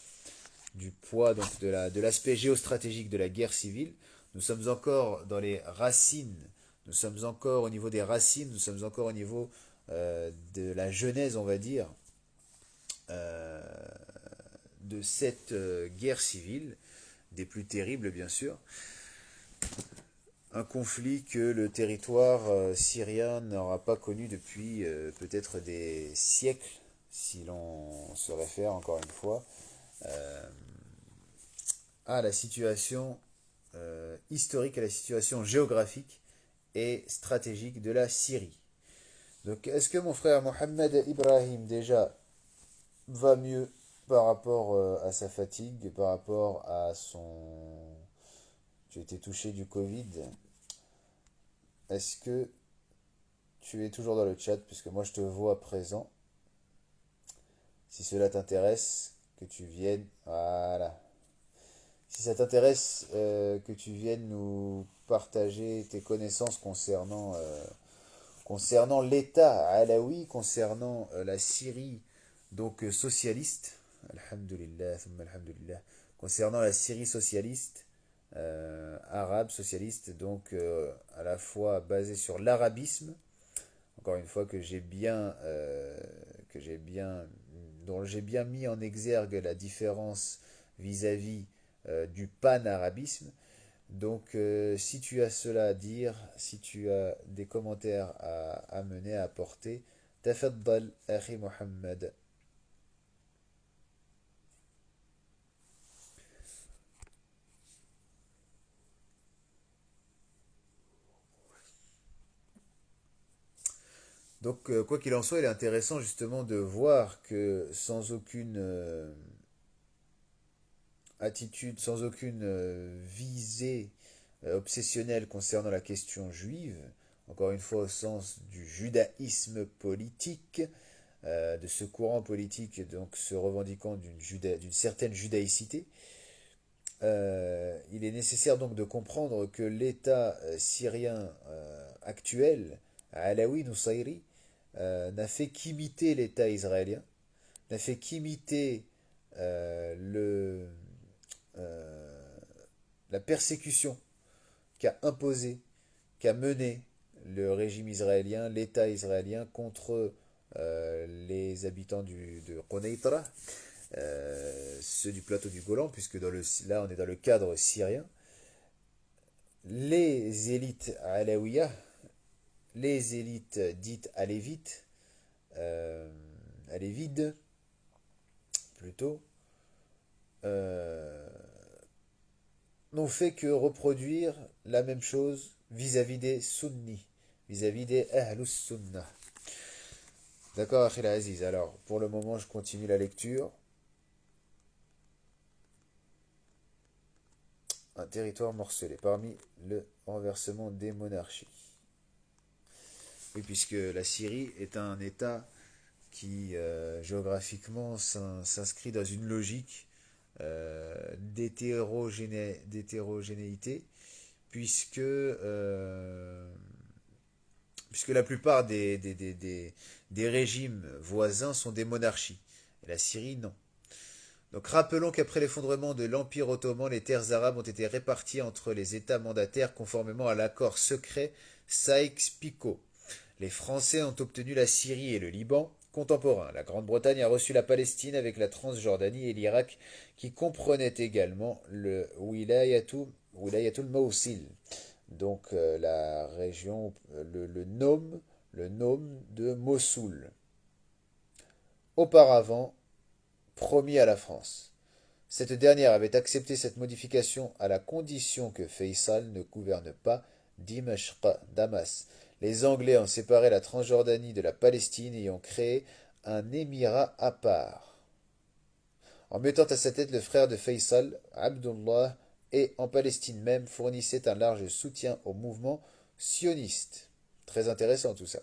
du poids, donc de l'aspect géostratégique de la guerre civile. Nous sommes encore dans les racines, nous sommes encore au niveau des racines, nous sommes encore au niveau de la genèse, on va dire, euh, de cette guerre civile, des plus terribles bien sûr. Un conflit que le territoire syrien n'aura pas connu depuis peut-être des siècles, si l'on se réfère encore une fois euh, à la situation historique, à la situation géographique et stratégique de la Syrie. Donc est-ce que mon frère Mohamed Ibrahim déjà va mieux par rapport à sa fatigue, par rapport à son... Tu as été touché du Covid. Est-ce que tu es toujours dans le chat, puisque moi je te vois présent. Si cela t'intéresse, que tu viennes. Voilà. Si ça t'intéresse, que tu viennes nous partager tes connaissances concernant l'État alaoui, concernant la Syrie, donc socialiste. Alhamdulillah, thumma alhamdulillah. Concernant la Syrie socialiste, arabe socialiste, donc à la fois basée sur l'arabisme, encore une fois que j'ai bien, dont j'ai bien mis en exergue la différence vis-à-vis du pan-arabisme. Donc, si tu as cela à dire, si tu as des commentaires à amener, à apporter, tafaddal, Akhi Mohammed. Donc, quoi qu'il en soit, il est intéressant justement de voir que sans aucune attitude, sans aucune visée obsessionnelle concernant la question juive, encore une fois au sens du judaïsme politique, de ce courant politique donc se revendiquant d'une certaine judaïcité, il est nécessaire donc de comprendre que l'État syrien actuel, Alaoui Nusayri, n'a fait qu'imiter l'État israélien, n'a fait qu'imiter euh, euh, la persécution qu'a imposée, qu'a menée le régime israélien, l'État israélien contre les habitants de Qonaitra, ceux du plateau du Golan, puisque là on est dans le cadre syrien. Les élites alaouiyas, les élites dites alévites, alévides plutôt, euh, n'ont fait que reproduire la même chose vis-à-vis des sunnis, vis-à-vis des ahlus sunnah. D'accord, Akhil Aziz. Alors, pour le moment, je continue la lecture. Un territoire morcelé parmi le renversement des monarchies. Oui, puisque la Syrie est un État qui, géographiquement, s'inscrit dans une logique d'hétérogénéité, puisque, puisque la plupart des régimes voisins sont des monarchies. Et la Syrie, non. Donc rappelons qu'après l'effondrement de l'Empire ottoman, les terres arabes ont été réparties entre les États mandataires conformément à l'accord secret Sykes-Picot. Les Français ont obtenu la Syrie et le Liban contemporains. La Grande-Bretagne a reçu la Palestine avec la Transjordanie et l'Irak qui comprenait également le Wilayatul Mawsil, donc la région, le nome de Mossoul. Auparavant, promis à la France. Cette dernière avait accepté cette modification à la condition que Faisal ne gouverne pas Dimashq, Damas. Les Anglais ont séparé la Transjordanie de la Palestine et ont créé un émirat à part, en mettant à sa tête le frère de Faisal, Abdullah, et en Palestine même fournissait un large soutien au mouvement sioniste. Très intéressant tout ça.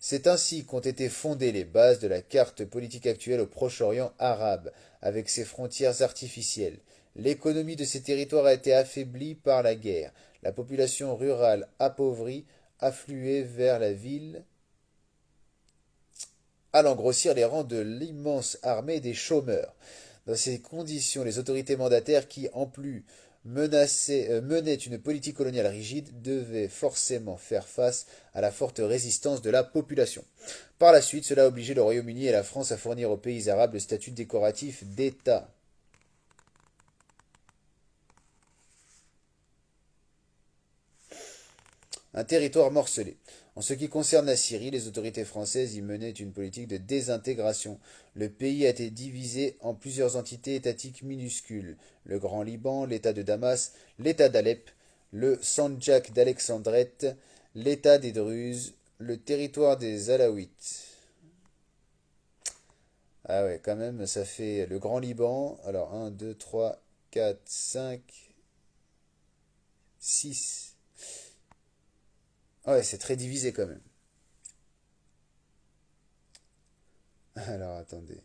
C'est ainsi qu'ont été fondées les bases de la carte politique actuelle au Proche-Orient arabe, avec ses frontières artificielles. L'économie de ces territoires a été affaiblie par la guerre. La population rurale appauvrie affluait vers la ville, allant grossir les rangs de l'immense armée des chômeurs. Dans ces conditions, les autorités mandataires qui, en plus, menaient une politique coloniale rigide, devaient forcément faire face à la forte résistance de la population. Par la suite, cela a obligé le Royaume-Uni et la France à fournir aux pays arabes le statut décoratif d'État. Un territoire morcelé. En ce qui concerne la Syrie, les autorités françaises y menaient une politique de désintégration. Le pays a été divisé en plusieurs entités étatiques minuscules. Le Grand Liban, l'État de Damas, l'État d'Alep, le Sandjak d'Alexandrette, l'État des Druzes, le territoire des Alaouites. Ah ouais, quand même, ça fait le Grand Liban. Alors, 1, 2, 3, 4, 5, 6. Ah ouais, c'est très divisé quand même. Alors, attendez.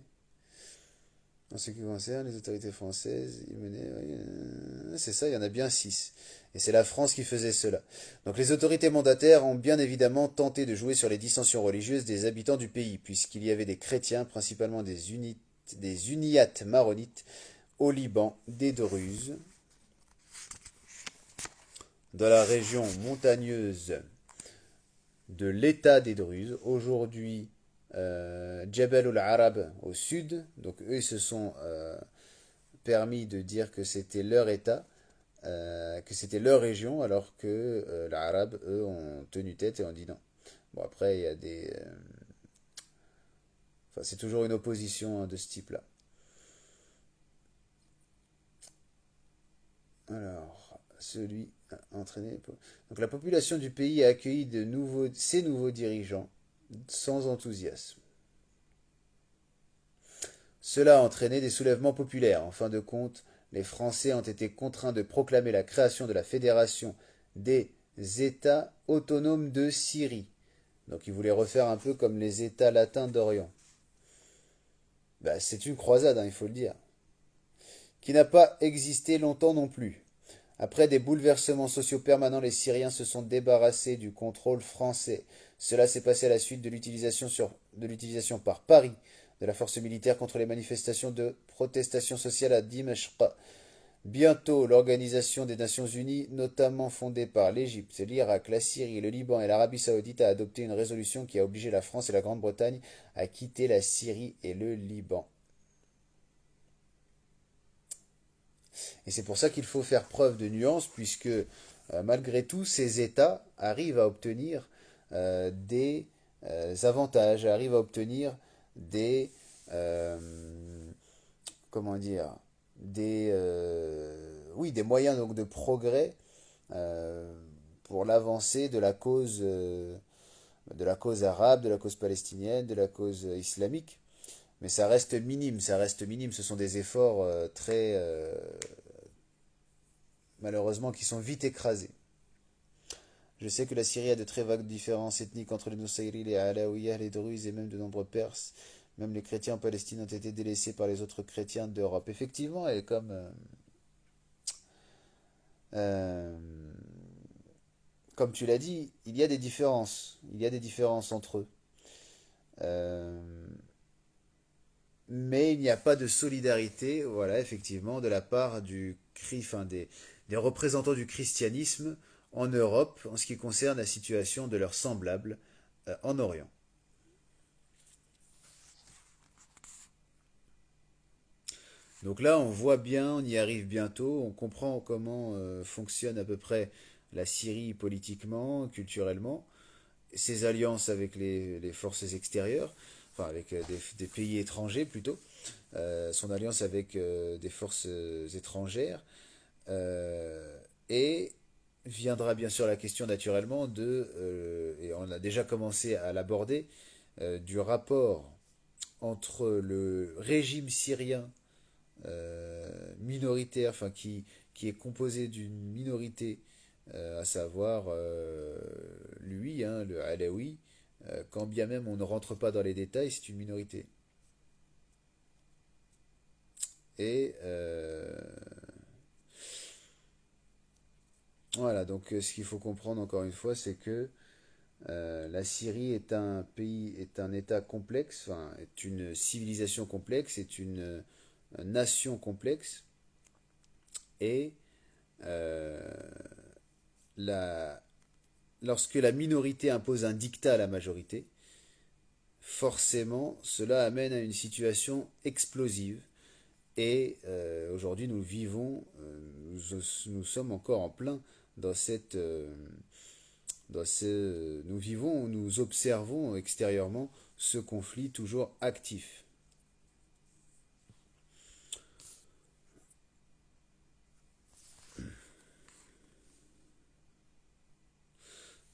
En ce qui concerne les autorités françaises, ils menaient, oui, c'est ça, il y en a bien 6. Et c'est la France qui faisait cela. Donc les autorités mandataires ont bien évidemment tenté de jouer sur les dissensions religieuses des habitants du pays, puisqu'il y avait des chrétiens, principalement des uniates maronites, au Liban, des Druzes, dans la région montagneuse de l'État des Druzes, aujourd'hui Jebel al-Arab au sud. Donc eux, ils se sont permis de dire que c'était leur État, que c'était leur région, alors que les Arabes, eux, ont tenu tête et ont dit non. Bon, après, il y a des... Enfin, c'est toujours une opposition, hein, de ce type-là. Alors, celui entraîné... Donc la population du pays a accueilli ces nouveaux dirigeants sans enthousiasme. Cela a entraîné des soulèvements populaires. En fin de compte, les Français ont été contraints de proclamer la création de la Fédération des États autonomes de Syrie. Donc ils voulaient refaire un peu comme les États latins d'Orient. Bah, c'est une croisade, hein, il faut le dire. Qui n'a pas existé longtemps non plus. Après des bouleversements sociaux permanents, les Syriens se sont débarrassés du contrôle français. Cela s'est passé à la suite de l'utilisation par Paris de la force militaire contre les manifestations de protestation sociale à Dimashq. Bientôt, l'Organisation des Nations Unies, notamment fondée par l'Égypte, l'Irak, la Syrie, le Liban et l'Arabie Saoudite, a adopté une résolution qui a obligé la France et la Grande-Bretagne à quitter la Syrie et le Liban. Et c'est pour ça qu'il faut faire preuve de nuance, puisque malgré tout, ces États arrivent à obtenir des avantages, arrivent à obtenir des, euh, comment dire, oui, des moyens donc de progrès euh, pour l'avancée de la cause arabe, de la cause palestinienne, de la cause islamique. Mais ça reste minime, ça reste minime. Ce sont des efforts très malheureusement qui sont vite écrasés. Je sais que la Syrie a de très vagues différences ethniques entre les Nusayri, les Alaouiyas, les Druzes et même de nombreux Perses. Même les chrétiens en Palestine ont été délaissés par les autres chrétiens d'Europe. Effectivement, et euh, comme tu l'as dit, il y a des différences. Il y a des différences entre eux. Euh, mais il n'y a pas de solidarité, voilà, effectivement, de la part enfin, des représentants du christianisme en Europe en ce qui concerne la situation de leurs semblables en Orient. Donc là, on voit bien, on y arrive bientôt, on comprend comment fonctionne à peu près la Syrie politiquement, culturellement, ses alliances avec les forces extérieures, enfin avec des pays étrangers plutôt, son alliance avec des forces étrangères, euh, et viendra bien sûr la question naturellement et on a déjà commencé à l'aborder, du rapport entre le régime syrien minoritaire, enfin qui est composé d'une minorité, à savoir lui, hein, le Alaoui, quand bien même on ne rentre pas dans les détails, c'est une minorité. Et Voilà, donc ce qu'il faut comprendre encore une fois, c'est que la Syrie est un pays, est un État complexe, enfin, est une civilisation complexe, est une nation complexe, et euh, la, lorsque la minorité impose un dictat à la majorité, forcément, cela amène à une situation explosive. Et aujourd'hui, nous vivons, nous sommes encore en plein dans nous vivons, nous observons extérieurement ce conflit toujours actif.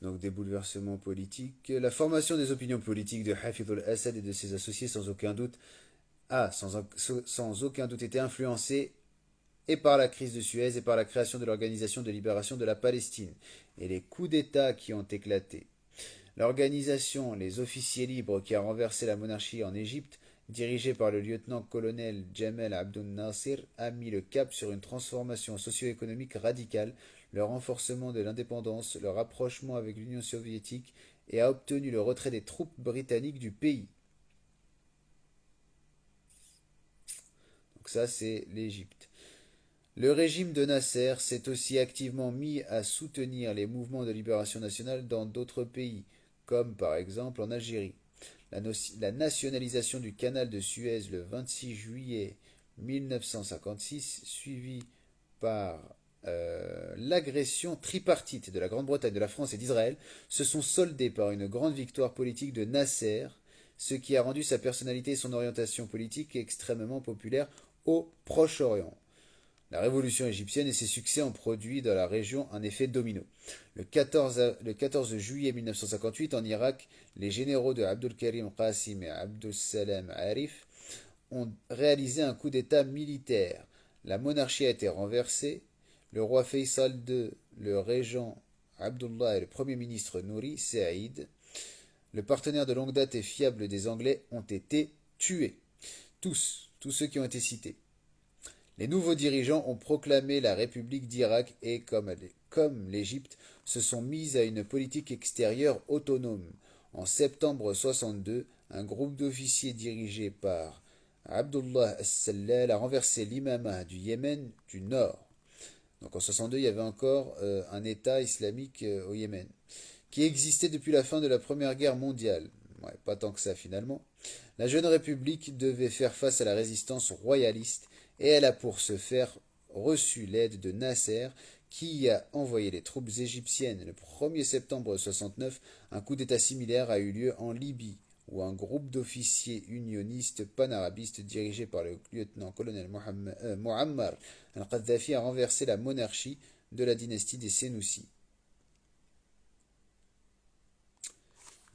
Donc des bouleversements politiques. La formation des opinions politiques de Hafid al-Assad et de ses associés sans aucun doute été influencée et par la crise de Suez et par la création de l'Organisation de libération de la Palestine et les coups d'État qui ont éclaté. L'organisation Les Officiers libres qui a renversé la monarchie en Égypte, dirigée par le lieutenant-colonel Jamal Abdel Nasser, a mis le cap sur une transformation socio-économique radicale, le renforcement de l'indépendance, le rapprochement avec l'Union soviétique et a obtenu le retrait des troupes britanniques du pays. Donc ça, c'est l'Égypte. Le régime de Nasser s'est aussi activement mis à soutenir les mouvements de libération nationale dans d'autres pays, comme par exemple en Algérie. La nationalisation du canal de Suez le 26 juillet 1956, suivie par l'agression tripartite de la Grande-Bretagne, de la France et d'Israël, se sont soldées par une grande victoire politique de Nasser, ce qui a rendu sa personnalité et son orientation politique extrêmement populaire au Proche-Orient. La révolution égyptienne et ses succès ont produit dans la région un effet domino. Le 14 juillet 1958, en Irak, les généraux de Abdul Karim Qasim et Abdul Salam Arif ont réalisé un coup d'État militaire. La monarchie a été renversée. Le roi Faisal II, le régent Abdullah et le premier ministre Nouri Saïd, le partenaire de longue date et fiable des Anglais, ont été tués. Tous ceux qui ont été cités. Les nouveaux dirigeants ont proclamé la République d'Irak et, comme l'Égypte, se sont mis à une politique extérieure autonome. En septembre 62, un groupe d'officiers dirigé par Abdullah as-Sallal a renversé l'imamah du Yémen du Nord. Donc en 62, il y avait encore un État islamique au Yémen, qui existait depuis la fin de la Première Guerre mondiale. Ouais, pas tant que ça finalement. La jeune République devait faire face à la résistance royaliste et elle a pour ce faire reçu l'aide de Nasser qui a envoyé les troupes égyptiennes. Le 1er septembre 69, un coup d'État similaire a eu lieu en Libye, où un groupe d'officiers unionistes panarabistes dirigé par le lieutenant-colonel Muammar al-Qaddafi a renversé la monarchie de la dynastie des Sénoussi.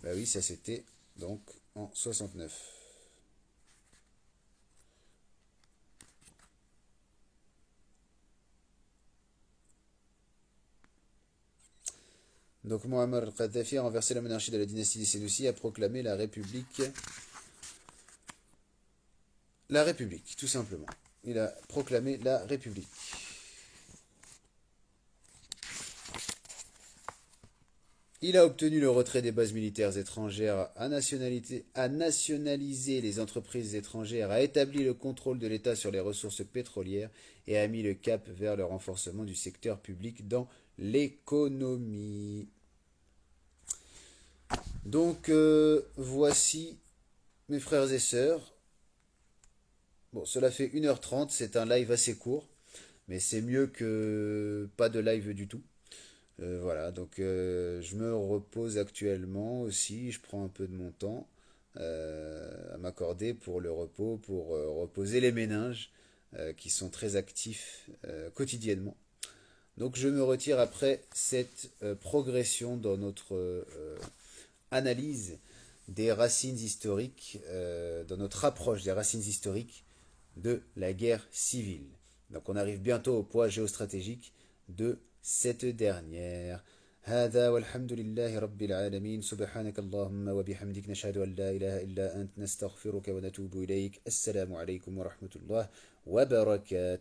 Bah oui, ça c'était donc en 69. Donc Muammar al-Qaddafi a renversé la monarchie de la dynastie des Sénoussi et a proclamé la République. La République, tout simplement. Il a proclamé la République. Il a obtenu le retrait des bases militaires étrangères, a nationalisé les entreprises étrangères, a établi le contrôle de l'État sur les ressources pétrolières et a mis le cap vers le renforcement du secteur public dans l'économie. Donc voici mes frères et sœurs. Bon, cela fait 1h30, c'est un live assez court, mais c'est mieux que pas de live du tout. Voilà, donc je me repose actuellement aussi, je prends un peu de mon temps à m'accorder pour le repos, pour reposer les méninges qui sont très actifs quotidiennement. Donc je me retire après cette progression dans notre analyse des racines historiques, dans notre approche des racines historiques de la guerre civile. Donc on arrive bientôt au poids géostratégique de cette dernière. هذا والحمد لله رب العالمين سبحانك اللهم وبحمدك نشهد أن لا إله إلا أنت نستغفرك ونتوب إليك السلام عليكم ورحمة الله وبركاته